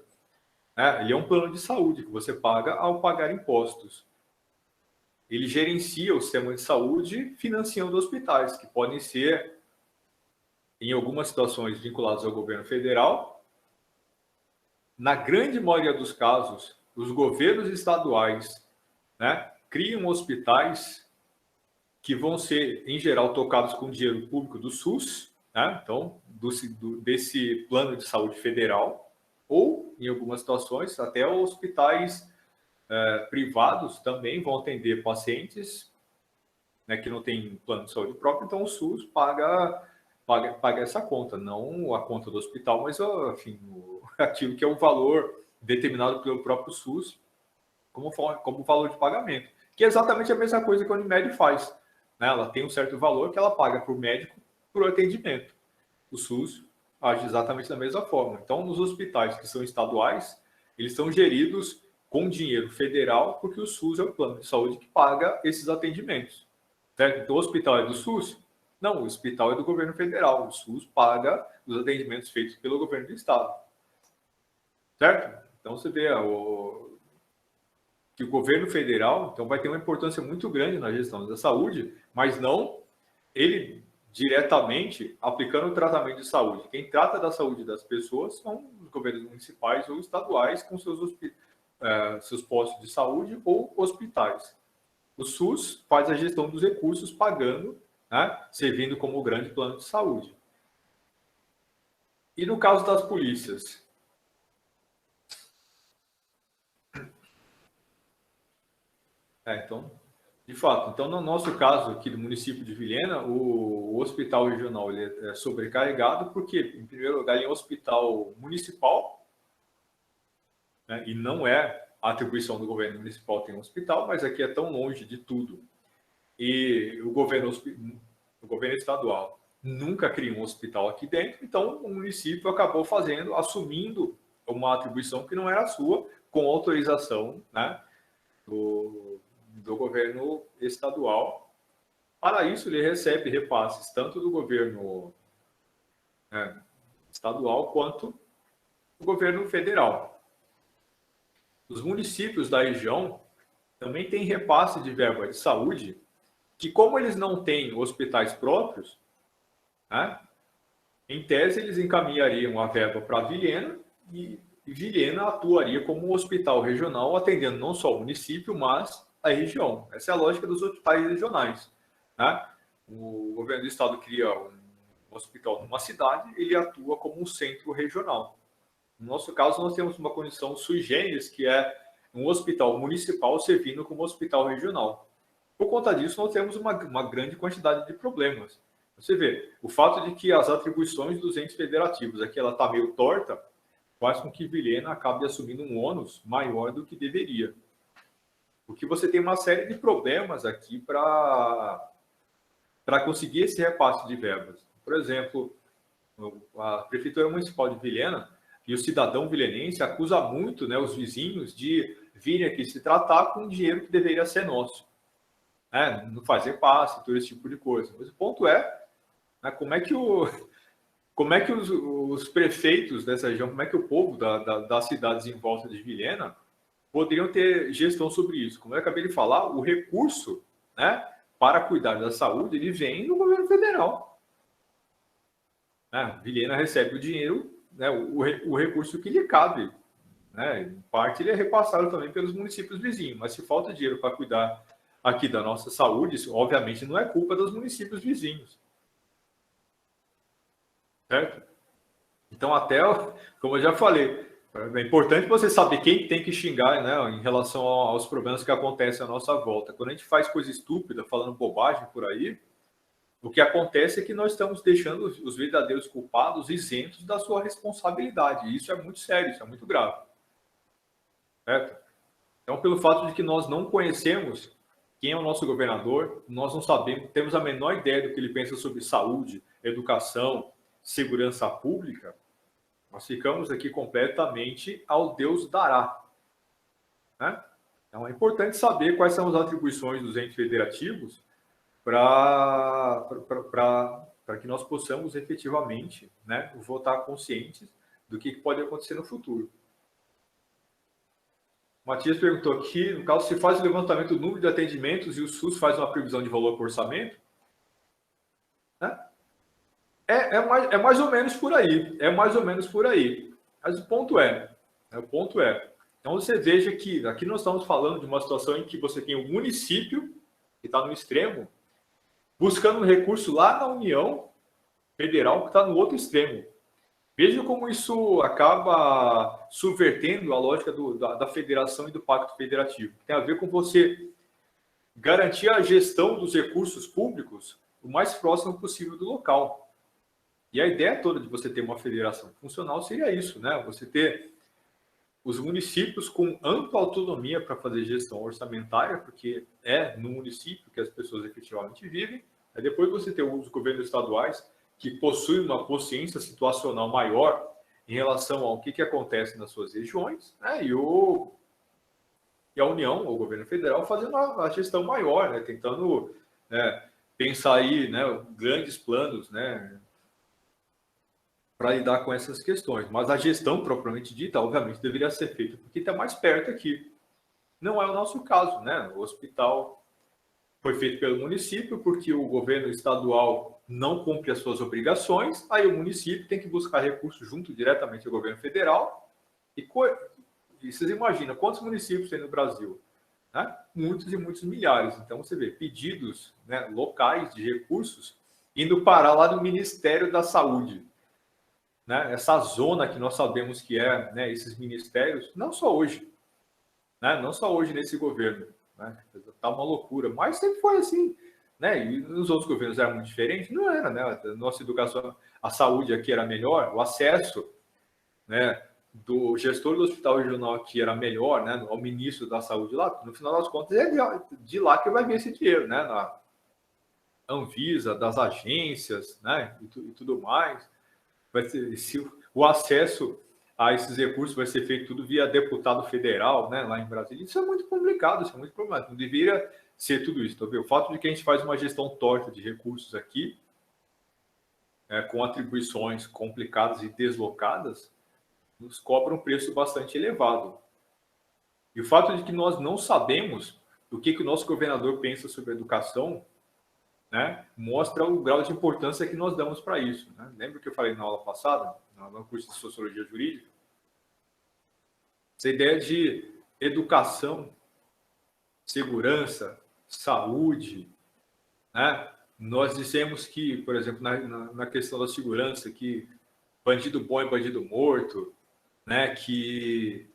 né? Ele é um plano de saúde que você paga ao pagar impostos. Ele gerencia o sistema de saúde financiando hospitais, que podem ser, em algumas situações, vinculados ao governo federal. Na grande maioria dos casos, os governos estaduais, né, criam hospitais que vão ser, em geral, tocados com dinheiro público do SUS, né? Então, desse plano de saúde federal, ou, em algumas situações, até hospitais privados também vão atender pacientes, né, que não têm plano de saúde próprio, então o SUS paga essa conta, não a conta do hospital, mas enfim, aquilo que é o valor determinado pelo próprio SUS como valor de pagamento, que é exatamente a mesma coisa que a Unimed faz. Né? Ela tem um certo valor que ela paga para o médico por atendimento. O SUS age exatamente da mesma forma. Então, nos hospitais que são estaduais, eles são geridos com dinheiro federal, porque o SUS é o plano de saúde que paga esses atendimentos. Certo? Então, o hospital é do SUS, Não, o hospital é do governo federal. O SUS paga os atendimentos feitos pelo governo do estado. Certo? Então você vê que o governo federal então, vai ter uma importância muito grande na gestão da saúde, mas não ele diretamente aplicando o tratamento de saúde. Quem trata da saúde das pessoas são os governos municipais ou estaduais com seus postos de saúde ou hospitais. O SUS faz a gestão dos recursos pagando, né, servindo como grande plano de saúde. E no caso das polícias? Então, de fato. Então, no nosso caso aqui do município de Vilhena, o hospital regional ele é sobrecarregado porque, em primeiro lugar, ele é um hospital municipal, né, e não é a atribuição do governo municipal ter um hospital, mas aqui é tão longe de tudo. E o governo estadual nunca criou um hospital aqui dentro, então o município acabou assumindo uma atribuição que não era sua, com autorização, né, do governo estadual. Para isso, ele recebe repasses tanto do governo estadual quanto do governo federal. Os municípios da região também têm repasse de verba de saúde, que como eles não têm hospitais próprios, né, em tese eles encaminhariam a verba para Vilhena e Vilhena atuaria como um hospital regional, atendendo não só o município, mas a região. Essa é a lógica dos hospitais regionais. Né? O governo do estado cria um hospital numa cidade, ele atua como um centro regional. No nosso caso, nós temos uma condição sui generis, que é um hospital municipal servindo como hospital regional. Por conta disso, nós temos uma grande quantidade de problemas. Você vê, o fato de que as atribuições dos entes federativos aqui ela está meio torta, faz com que Vilhena acabe assumindo um ônus maior do que deveria. Porque você tem uma série de problemas aqui para conseguir esse repasse de verbas. Por exemplo, a Prefeitura Municipal de Vilhena e o cidadão vilhenense acusa muito, né, os vizinhos de virem aqui se tratar com dinheiro que deveria ser nosso. Né? Não fazer passe, todo esse tipo de coisa. Mas o ponto é, né, como é que os prefeitos dessa região, como é que o povo das cidades em volta de Vilhena poderiam ter gestão sobre isso? Como eu acabei de falar, o recurso, né, para cuidar da saúde, ele vem do governo federal. Né? Vilhena recebe o dinheiro, né, o recurso que lhe cabe. Né? Em parte, ele é repassado também pelos municípios vizinhos, mas se falta dinheiro para cuidar aqui da nossa saúde, isso obviamente não é culpa dos municípios vizinhos. Certo? Então, até, como eu já falei, é importante você saber quem tem que xingar, né, em relação aos problemas que acontecem à nossa volta. Quando a gente faz coisa estúpida, falando bobagem por aí, o que acontece é que nós estamos deixando os verdadeiros culpados isentos da sua responsabilidade. E isso é muito sério, isso é muito grave. Certo? Então, pelo fato de que nós não conhecemos quem é o nosso governador, nós não sabemos, temos a menor ideia do que ele pensa sobre saúde, educação, segurança pública, nós ficamos aqui completamente ao Deus dará. Né? Então é importante saber quais são as atribuições dos entes federativos para que nós possamos efetivamente, né, votar conscientes do que pode acontecer no futuro. O Matias perguntou aqui, no caso, se faz o levantamento do número de atendimentos e o SUS faz uma previsão de valor por orçamento, né? É mais ou menos por aí. É mais ou menos por aí. Mas o ponto é. Então você veja que aqui nós estamos falando de uma situação em que você tem o município, que está no extremo, buscando um recurso lá na União Federal, que está no outro extremo. Veja como isso acaba subvertendo a lógica da federação e do pacto federativo. Tem a ver com você garantir a gestão dos recursos públicos o mais próximo possível do local. E a ideia toda de você ter uma federação funcional seria isso, né? Você ter os municípios com ampla autonomia para fazer gestão orçamentária, porque é no município que as pessoas efetivamente vivem. Aí depois você ter os governos estaduais que possuem uma consciência situacional maior em relação ao que acontece nas suas regiões, né? E a União, o governo federal, fazendo a gestão maior, né? Tentando, né, pensar aí, né, grandes planos, né, para lidar com essas questões. Mas a gestão propriamente dita, obviamente, deveria ser feita porque está mais perto aqui. Não é o nosso caso, né? O hospital foi feito pelo município porque o governo estadual não cumpre as suas obrigações, aí o município tem que buscar recursos junto diretamente ao governo federal. E vocês imaginam quantos municípios tem no Brasil? Né? Muitos e muitos milhares. Então você vê pedidos, né, locais de recursos indo parar lá no Ministério da Saúde. Né? Essa zona que nós sabemos que é, né, esses ministérios, não só hoje, né? Não só hoje nesse governo, né? Tá uma loucura, mas sempre foi assim, né? E nos outros governos era muito diferente, não era, né? A nossa educação, a saúde aqui era melhor, o acesso, né, do gestor do hospital regional aqui era melhor, né, ao ministro da saúde lá, no final das contas é de lá que vai vir esse dinheiro, né, na Anvisa, das agências, né, e tudo mais. Vai ser, se o acesso a esses recursos vai ser feito tudo via deputado federal, né, lá em Brasília. Isso é muito complicado, isso é muito problemático. Não deveria ser tudo isso. Então, o fato de que a gente faz uma gestão torta de recursos aqui, com atribuições complicadas e deslocadas, nos cobra um preço bastante elevado. E o fato de que nós não sabemos o que o nosso governador pensa sobre a educação, né, mostra o grau de importância que nós damos para isso. Né? Lembra que eu falei na aula passada, no curso de Sociologia Jurídica? Essa ideia de educação, segurança, saúde, né? Nós dissemos que, por exemplo, na questão da segurança, que bandido bom é bandido morto, né? Que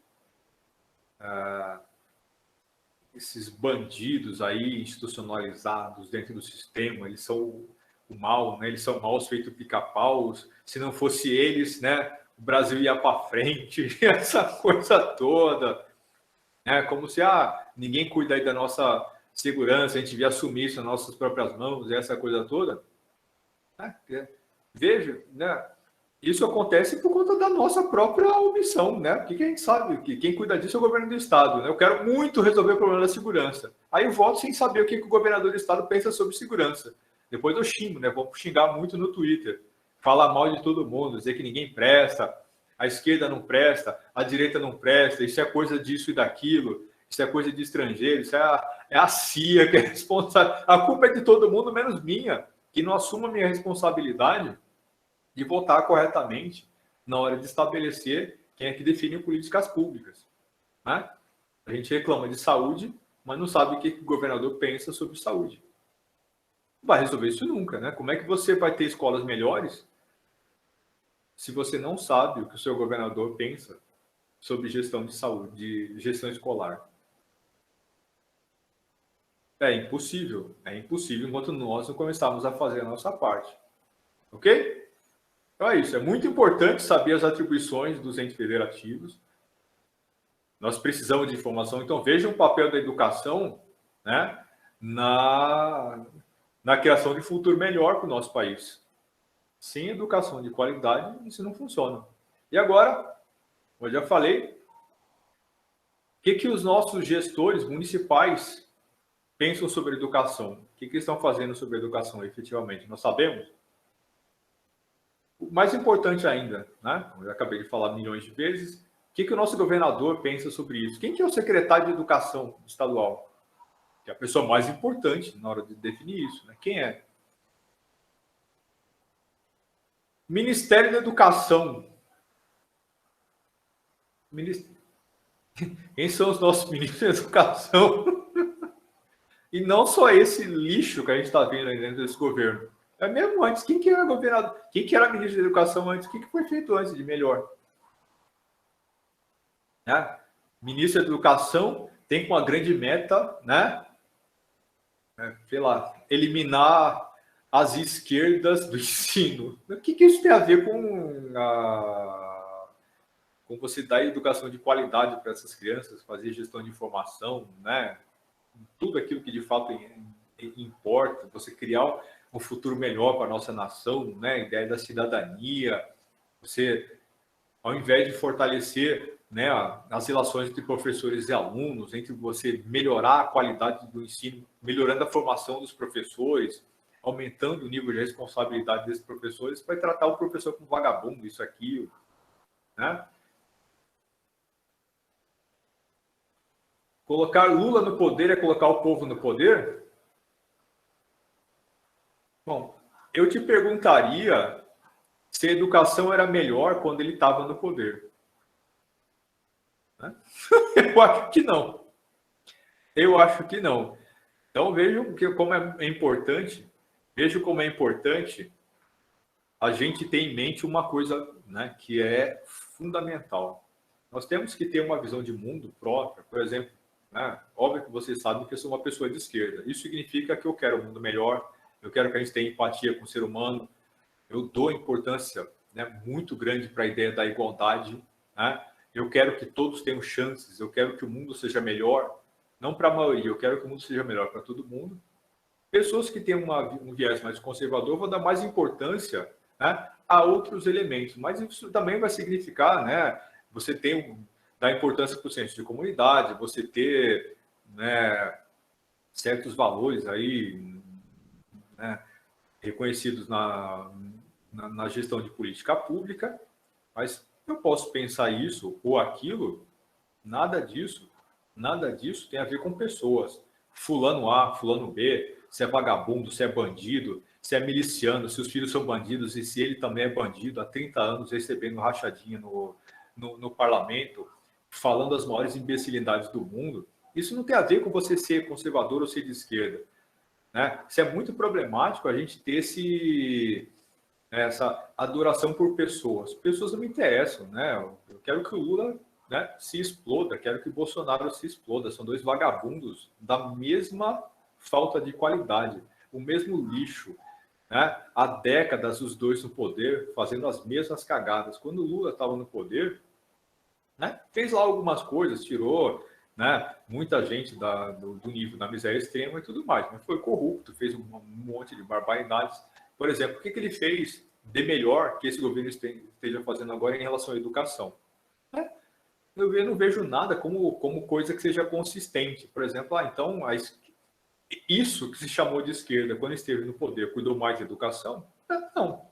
esses bandidos aí institucionalizados dentro do sistema, eles são o mal, né? Eles são maus feitos pica-paus. Se não fosse eles, né, o Brasil ia para frente, essa coisa toda, né? Como se ninguém cuida aí da nossa segurança, a gente devia assumir isso nas nossas próprias mãos, essa coisa toda. Veja, né? Isso acontece por conta da nossa própria omissão, né? Porque a gente sabe que quem cuida disso é o governo do estado, né? Eu quero muito resolver o problema da segurança. Aí eu voto sem saber o que o governador do estado pensa sobre segurança. Depois eu xingo, né? Vou xingar muito no Twitter, falar mal de todo mundo, dizer que ninguém presta, a esquerda não presta, a direita não presta, isso é coisa disso e daquilo, isso é coisa de estrangeiro, isso é a CIA que é responsável. A culpa é de todo mundo, menos minha, que não assumo a minha responsabilidade de votar corretamente na hora de estabelecer quem é que define políticas públicas. Né? A gente reclama de saúde, mas não sabe o que o governador pensa sobre saúde. Não vai resolver isso nunca, né? Como é que você vai ter escolas melhores se você não sabe o que o seu governador pensa sobre gestão de saúde, de gestão escolar? É impossível enquanto nós não começarmos a fazer a nossa parte. Ok? Então é isso, é muito importante saber as atribuições dos entes federativos. Nós precisamos de informação, então veja o papel da educação, né, na criação de futuro melhor para o nosso país. Sem educação de qualidade, isso não funciona. E agora, como eu já falei, o que os nossos gestores municipais pensam sobre educação? O que eles estão fazendo sobre educação efetivamente? Nós sabemos? O mais importante ainda, né? Eu já acabei de falar milhões de vezes, o que o nosso governador pensa sobre isso? Quem que é o secretário de educação estadual? Que é a pessoa mais importante na hora de definir isso, né? Quem é? Ministério da Educação. Quem são os nossos ministros da Educação? E não só esse lixo que a gente está vendo aí dentro desse governo. É mesmo antes. Quem que era governador? Quem que era ministro da Educação antes? O que foi feito antes de melhor? Né? Ministro da Educação tem como uma grande meta, né? Sei lá, eliminar as esquerdas do ensino. O que isso tem a ver com você dar educação de qualidade para essas crianças, fazer gestão de informação, né? Tudo aquilo que de fato importa, você criar um futuro melhor para a nossa nação, né? A ideia da cidadania, você, ao invés de fortalecer, né, as relações entre professores e alunos, entre você melhorar a qualidade do ensino, melhorando a formação dos professores, aumentando o nível de responsabilidade desses professores, vai tratar o professor como vagabundo, isso, aquilo, né? Colocar Lula no poder é colocar o povo no poder? Bom, eu te perguntaria se a educação era melhor quando ele estava no poder. Né? Eu acho que não. Eu acho que não. Então vejo que como é importante, vejo como é importante a gente ter em mente uma coisa, né, que é fundamental. Nós temos que ter uma visão de mundo própria. Por exemplo, né, óbvio que vocês sabem que eu sou uma pessoa de esquerda. Isso significa que eu quero um mundo melhor, eu quero que a gente tenha empatia com o ser humano, eu dou importância, né, muito grande para a ideia da igualdade, né? Eu quero que todos tenham chances, eu quero que o mundo seja melhor, não para a maioria, eu quero que o mundo seja melhor para todo mundo. Pessoas que têm um viés mais conservador vão dar mais importância, né, a outros elementos, mas isso também vai significar, né, você dar importância para o senso de comunidade, você ter, né, certos valores aí, né, reconhecidos na gestão de política pública, mas eu posso pensar isso ou aquilo, nada disso, nada disso tem a ver com pessoas. Fulano A, fulano B, se é vagabundo, se é bandido, se é miliciano, se os filhos são bandidos e se ele também é bandido, há 30 anos recebendo rachadinha no parlamento, falando as maiores imbecilidades do mundo. Isso não tem a ver com você ser conservador ou ser de esquerda. Né? Isso é muito problemático a gente ter essa adoração por pessoas. Pessoas não me interessam, né? Eu quero que o Lula, né, se exploda, quero que o Bolsonaro se exploda. São dois vagabundos da mesma falta de qualidade, o mesmo lixo. Né? Há décadas os dois no poder, fazendo as mesmas cagadas. Quando o Lula estava no poder, né, fez lá algumas coisas, tirou, né, muita gente do nível da miséria extrema e tudo mais, mas foi corrupto, fez um monte de barbaridades. Por exemplo, o que ele fez de melhor que esse governo esteja fazendo agora em relação à educação? Eu não vejo nada como coisa que seja consistente. Por exemplo, então, isso que se chamou de esquerda quando esteve no poder cuidou mais de educação? Não.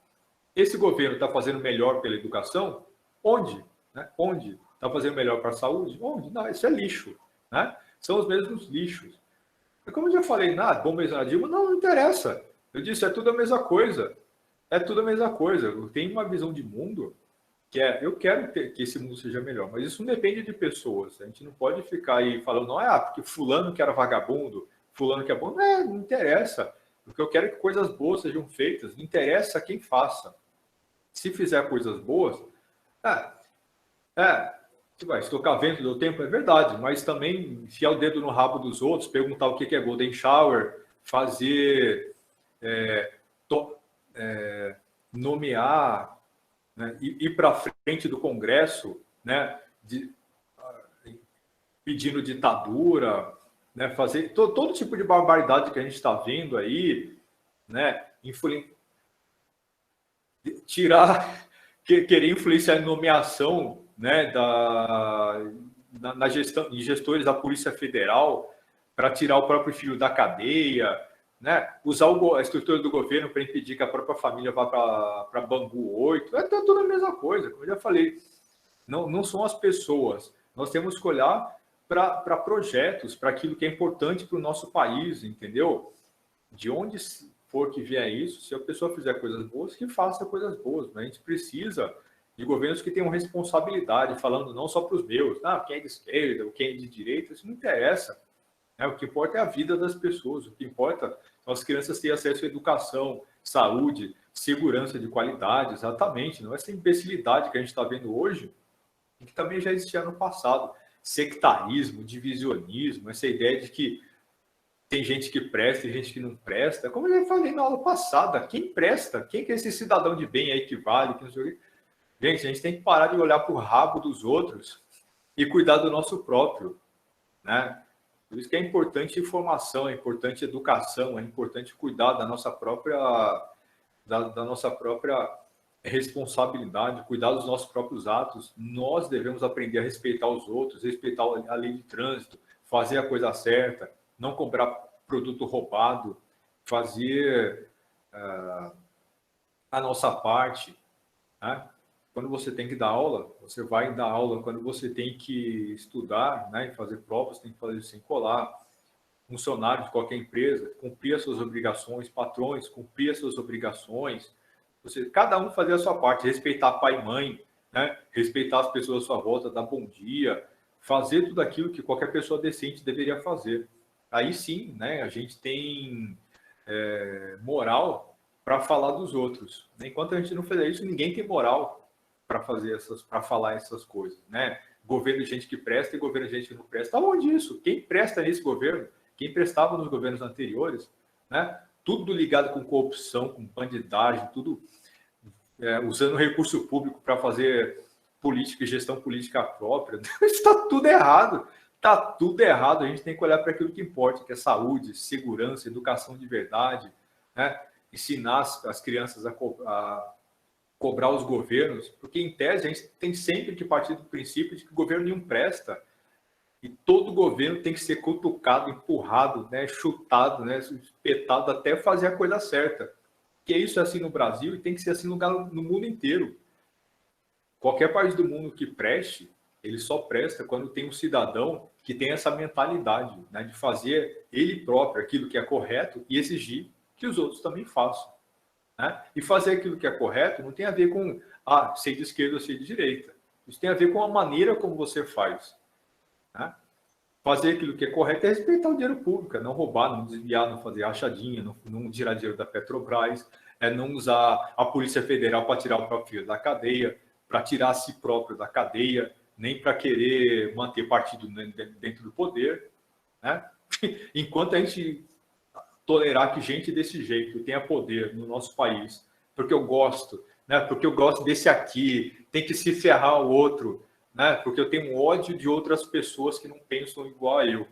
Esse governo está fazendo melhor pela educação? Onde? Né? Onde? Está fazendo melhor para a saúde? Onde? Não, isso é lixo. Né? São os mesmos lixos. Como eu já falei, nada, bomba na Dilma, não interessa. Eu disse, é tudo a mesma coisa. É tudo a mesma coisa. Eu tenho uma visão de mundo que eu quero que esse mundo seja melhor, mas isso não depende de pessoas. A gente não pode ficar aí falando, não, porque fulano que era vagabundo, fulano que é bom. Não interessa. Porque eu quero que coisas boas sejam feitas. Não interessa quem faça. Se fizer coisas boas, se vai estocar vento do tempo, é verdade, mas também enfiar o dedo no rabo dos outros, perguntar o que é Golden Shower, fazer, nomear, né, ir para frente do Congresso, né, pedindo ditadura, né, fazer todo tipo de barbaridade que a gente está vendo aí, né, querer influenciar a nomeação, né, na gestão, em gestores da Polícia Federal para tirar o próprio filho da cadeia, né, usar a estrutura do governo para impedir que a própria família vá para Bangu 8, é tudo a mesma coisa, como eu já falei. Não são as pessoas. Nós temos que olhar para projetos, para aquilo que é importante para o nosso país, entendeu? De onde for que vier isso, se a pessoa fizer coisas boas, que faça coisas boas. Mas a gente precisa de governos que tenham responsabilidade, falando não só para os meus, quem é de esquerda, ou quem é de direita, isso não interessa. Né? O que importa é a vida das pessoas, o que importa são as crianças terem acesso à educação, saúde, segurança de qualidade, exatamente. Não é essa imbecilidade que a gente está vendo hoje, e que também já existia no passado. Sectarismo, divisionismo, essa ideia de que tem gente que presta e gente que não presta. Como eu já falei na aula passada, quem presta? Quem que é esse cidadão de bem aí que vale? Que não sei o quê? Gente, a gente tem que parar de olhar para o rabo dos outros e cuidar do nosso próprio. Né? Por isso que é importante informação, é importante educação, é importante cuidar da nossa própria, da nossa própria responsabilidade, cuidar dos nossos próprios atos. Nós devemos aprender a respeitar os outros, respeitar a lei de trânsito, fazer a coisa certa, não comprar produto roubado, fazer a nossa parte, né? Quando você tem que dar aula, você vai dar aula. Quando você tem que estudar, né, e fazer provas, tem que fazer sem colar. Funcionário de qualquer empresa, cumprir as suas obrigações, patrões, cumprir as suas obrigações. Cada um fazer a sua parte, respeitar pai e mãe, né? Respeitar as pessoas à sua volta, dar bom dia, fazer tudo aquilo que qualquer pessoa decente deveria fazer. Aí sim, né, a gente tem moral para falar dos outros. Enquanto a gente não fizer isso, ninguém tem moral para falar essas coisas, né? Governo de gente que presta e governo de gente que não presta. Aonde isso? Quem presta nesse governo? Quem prestava nos governos anteriores, né? Tudo ligado com corrupção, com bandidagem, tudo usando recurso público para fazer política e gestão política própria. Está tudo errado. Está tudo errado. A gente tem que olhar para aquilo que importa, que é saúde, segurança, educação de verdade, né? Ensinar as crianças a cobrar os governos, porque em tese a gente tem sempre que partir do princípio de que o governo não presta. E todo governo tem que ser cutucado, empurrado, né, chutado, né, espetado até fazer a coisa certa. Que isso é assim no Brasil e tem que ser assim no mundo inteiro. Qualquer país do mundo que preste, ele só presta quando tem um cidadão que tem essa mentalidade, né, de fazer ele próprio aquilo que é correto e exigir que os outros também façam. Né? E fazer aquilo que é correto não tem a ver com ser de esquerda ou ser de direita. Isso tem a ver com a maneira como você faz. Né? Fazer aquilo que é correto é respeitar o dinheiro público, não roubar, não desviar, não fazer rachadinha, não tirar dinheiro da Petrobras, não usar a Polícia Federal para tirar o próprio filho da cadeia, para tirar a si próprio da cadeia, nem para querer manter partido dentro do poder. Né? Enquanto a gente tolerar que gente desse jeito tenha poder no nosso país, porque eu gosto, né? Porque eu gosto desse aqui, tem que se ferrar o outro, né? Porque eu tenho ódio de outras pessoas que não pensam igual a eu.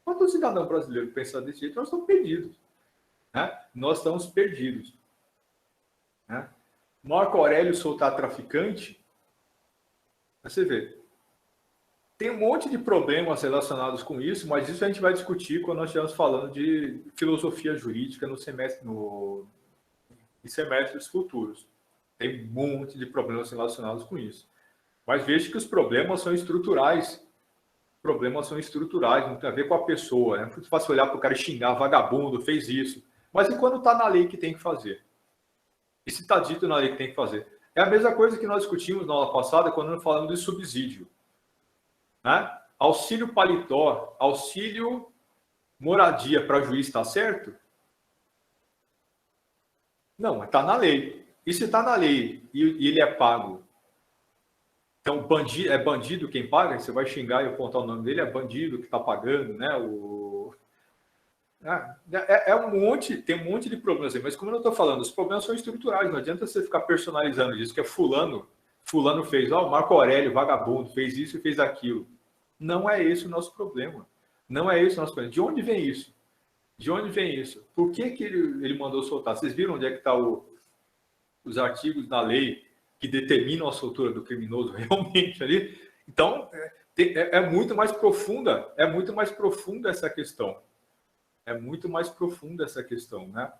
Quando o cidadão brasileiro pensa desse jeito, nós estamos perdidos. Né? Nós estamos perdidos. Né? Marco Aurélio soltar traficante, você vê, tem um monte de problemas relacionados com isso, mas isso a gente vai discutir quando nós estivermos falando de filosofia jurídica em semestres futuros. Tem um monte de problemas relacionados com isso. Mas veja que os problemas são estruturais. Problemas são estruturais, não tem a ver com a pessoa. É muito fácil olhar para o cara e xingar, vagabundo, fez isso. Mas e quando está na lei que tem que fazer? E se está dito na lei que tem que fazer? É a mesma coisa que nós discutimos na aula passada quando nós falamos de subsídio. Né? Auxílio paletó, auxílio moradia para juiz, está certo? Não, está na lei. E se está na lei e ele é pago? Então, é bandido quem paga? Você vai xingar e apontar o nome dele, é bandido que está pagando, né? Tem um monte de problemas aí, mas como eu estou falando, os problemas são estruturais, não adianta você ficar personalizando isso, que é fulano fez, o Marco Aurélio, vagabundo, fez isso e fez aquilo. Não é esse o nosso problema. Não é esse o nosso problema. De onde vem isso? De onde vem isso? Por que ele mandou soltar? Vocês viram onde é que estão os artigos da lei que determinam a soltura do criminoso realmente ali? Então, é muito mais profunda, essa questão. É muito mais profunda essa questão, né?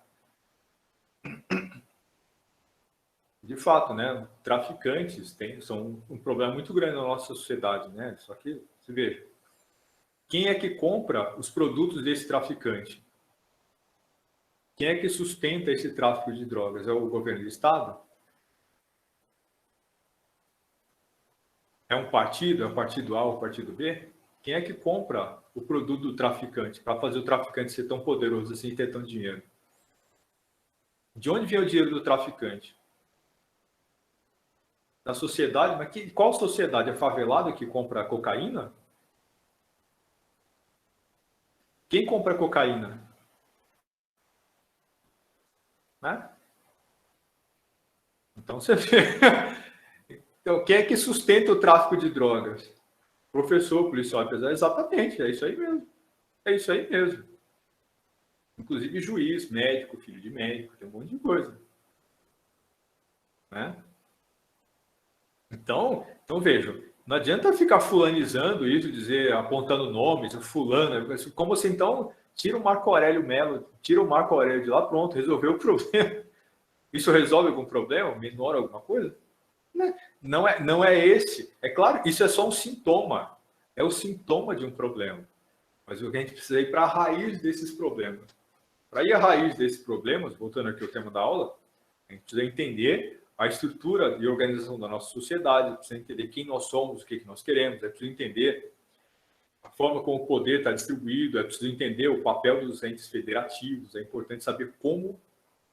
De fato, né? Traficantes são um problema muito grande na nossa sociedade, né? Só que, você vê, quem é que compra os produtos desse traficante? Quem é que sustenta esse tráfico de drogas? É o governo do estado? É um partido? É o partido A ou o partido B? Quem é que compra o produto do traficante para fazer o traficante ser tão poderoso assim e ter tanto dinheiro? De onde vem o dinheiro do traficante? Da sociedade? Mas qual sociedade? É favelado que compra cocaína? Quem compra cocaína? Né? Então você vê. Então, quem é que sustenta o tráfico de drogas? Professor, policial, apesar, exatamente, é isso aí mesmo. É isso aí mesmo. Inclusive juiz, médico, filho de médico, tem um monte de coisa. Né? Então vejam, não adianta ficar fulanizando isso, dizer, apontando nomes, fulano, como se então tira o Marco Aurélio Melo, tira o Marco Aurélio de lá, pronto, resolveu o problema. Isso resolve algum problema? Menor alguma coisa? Não é esse. É claro, isso é só um sintoma. É o sintoma de um problema. Mas o que a gente precisa ir para a raiz desses problemas. Para ir à raiz desses problemas, voltando aqui ao tema da aula, a gente precisa entender a estrutura e organização da nossa sociedade, precisa entender quem nós somos, o que nós queremos, é preciso entender a forma como o poder está distribuído, é preciso entender o papel dos entes federativos, é importante saber como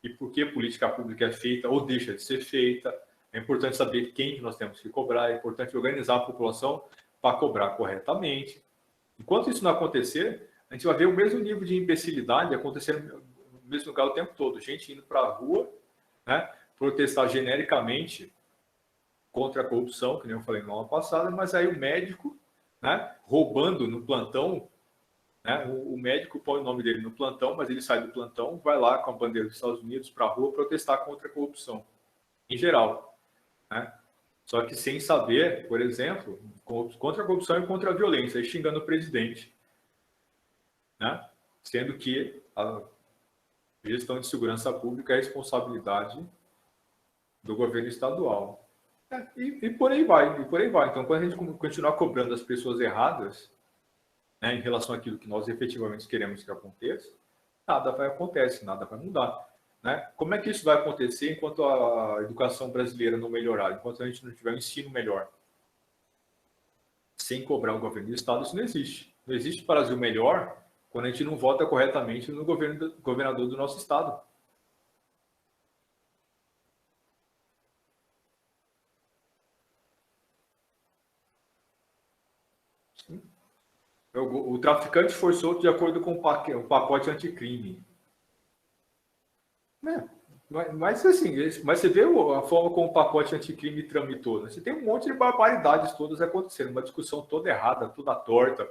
e por que a política pública é feita ou deixa de ser feita, é importante saber quem nós temos que cobrar, é importante organizar a população para cobrar corretamente. Enquanto isso não acontecer, a gente vai ver o mesmo nível de imbecilidade acontecendo no mesmo lugar o tempo todo. Gente indo para a rua, né, protestar genericamente contra a corrupção, que nem eu falei na aula passada, mas aí o médico, né, roubando no plantão, né, o médico põe o nome dele no plantão, mas ele sai do plantão, vai lá com a bandeira dos Estados Unidos para a rua protestar contra a corrupção, em geral. Né? Só que sem saber, por exemplo, contra a corrupção e contra a violência, xingando o presidente. Né? Sendo que a gestão de segurança pública é responsabilidade do governo estadual. E por aí vai, e por aí vai. Então, quando a gente continuar cobrando as pessoas erradas, né, em relação àquilo que nós efetivamente queremos que aconteça, nada vai acontecer, nada vai mudar. Né? Como é que isso vai acontecer enquanto a educação brasileira não melhorar, enquanto a gente não tiver um ensino melhor? Sem cobrar o governo do Estado, isso não existe. Não existe Brasil melhor quando a gente não vota corretamente no governador do nosso Estado. O traficante foi solto de acordo com o pacote anticrime. Mas assim, mas você vê a forma como o pacote anticrime tramitou. Né? Você tem um monte de barbaridades todas acontecendo, uma discussão toda errada, toda torta.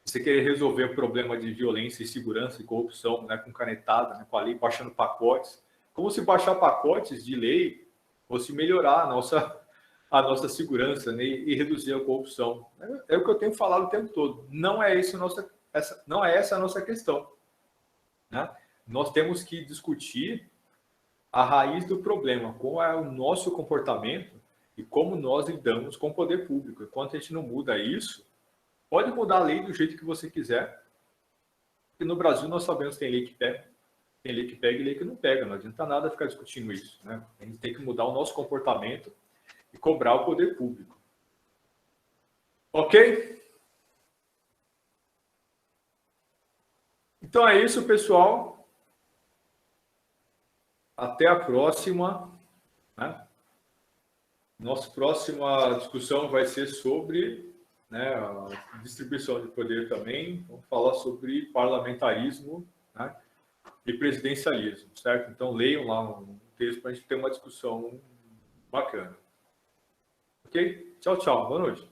Você querer resolver o problema de violência, insegurança e corrupção, né, com canetada, né, com a lei, baixando pacotes. Como se baixar pacotes de lei fosse melhorar a nossa segurança, né, e reduzir a corrupção. É o que eu tenho falado o tempo todo. Não é não é essa a nossa questão. Né? Nós temos que discutir a raiz do problema, qual é o nosso comportamento e como nós lidamos com o poder público. Enquanto a gente não muda isso, pode mudar a lei do jeito que você quiser, porque no Brasil nós sabemos que tem lei que pega, tem lei que pega e lei que não pega. Não adianta nada ficar discutindo isso. Né? A gente tem que mudar o nosso comportamento e cobrar o poder público. Ok? Então é isso, pessoal. Até a próxima. Né? Nossa próxima discussão vai ser sobre, né, a distribuição de poder também. Vamos falar sobre parlamentarismo, né, e presidencialismo, certo? Então leiam lá um texto para a gente ter uma discussão bacana. Ok? Tchau, tchau. Boa noite.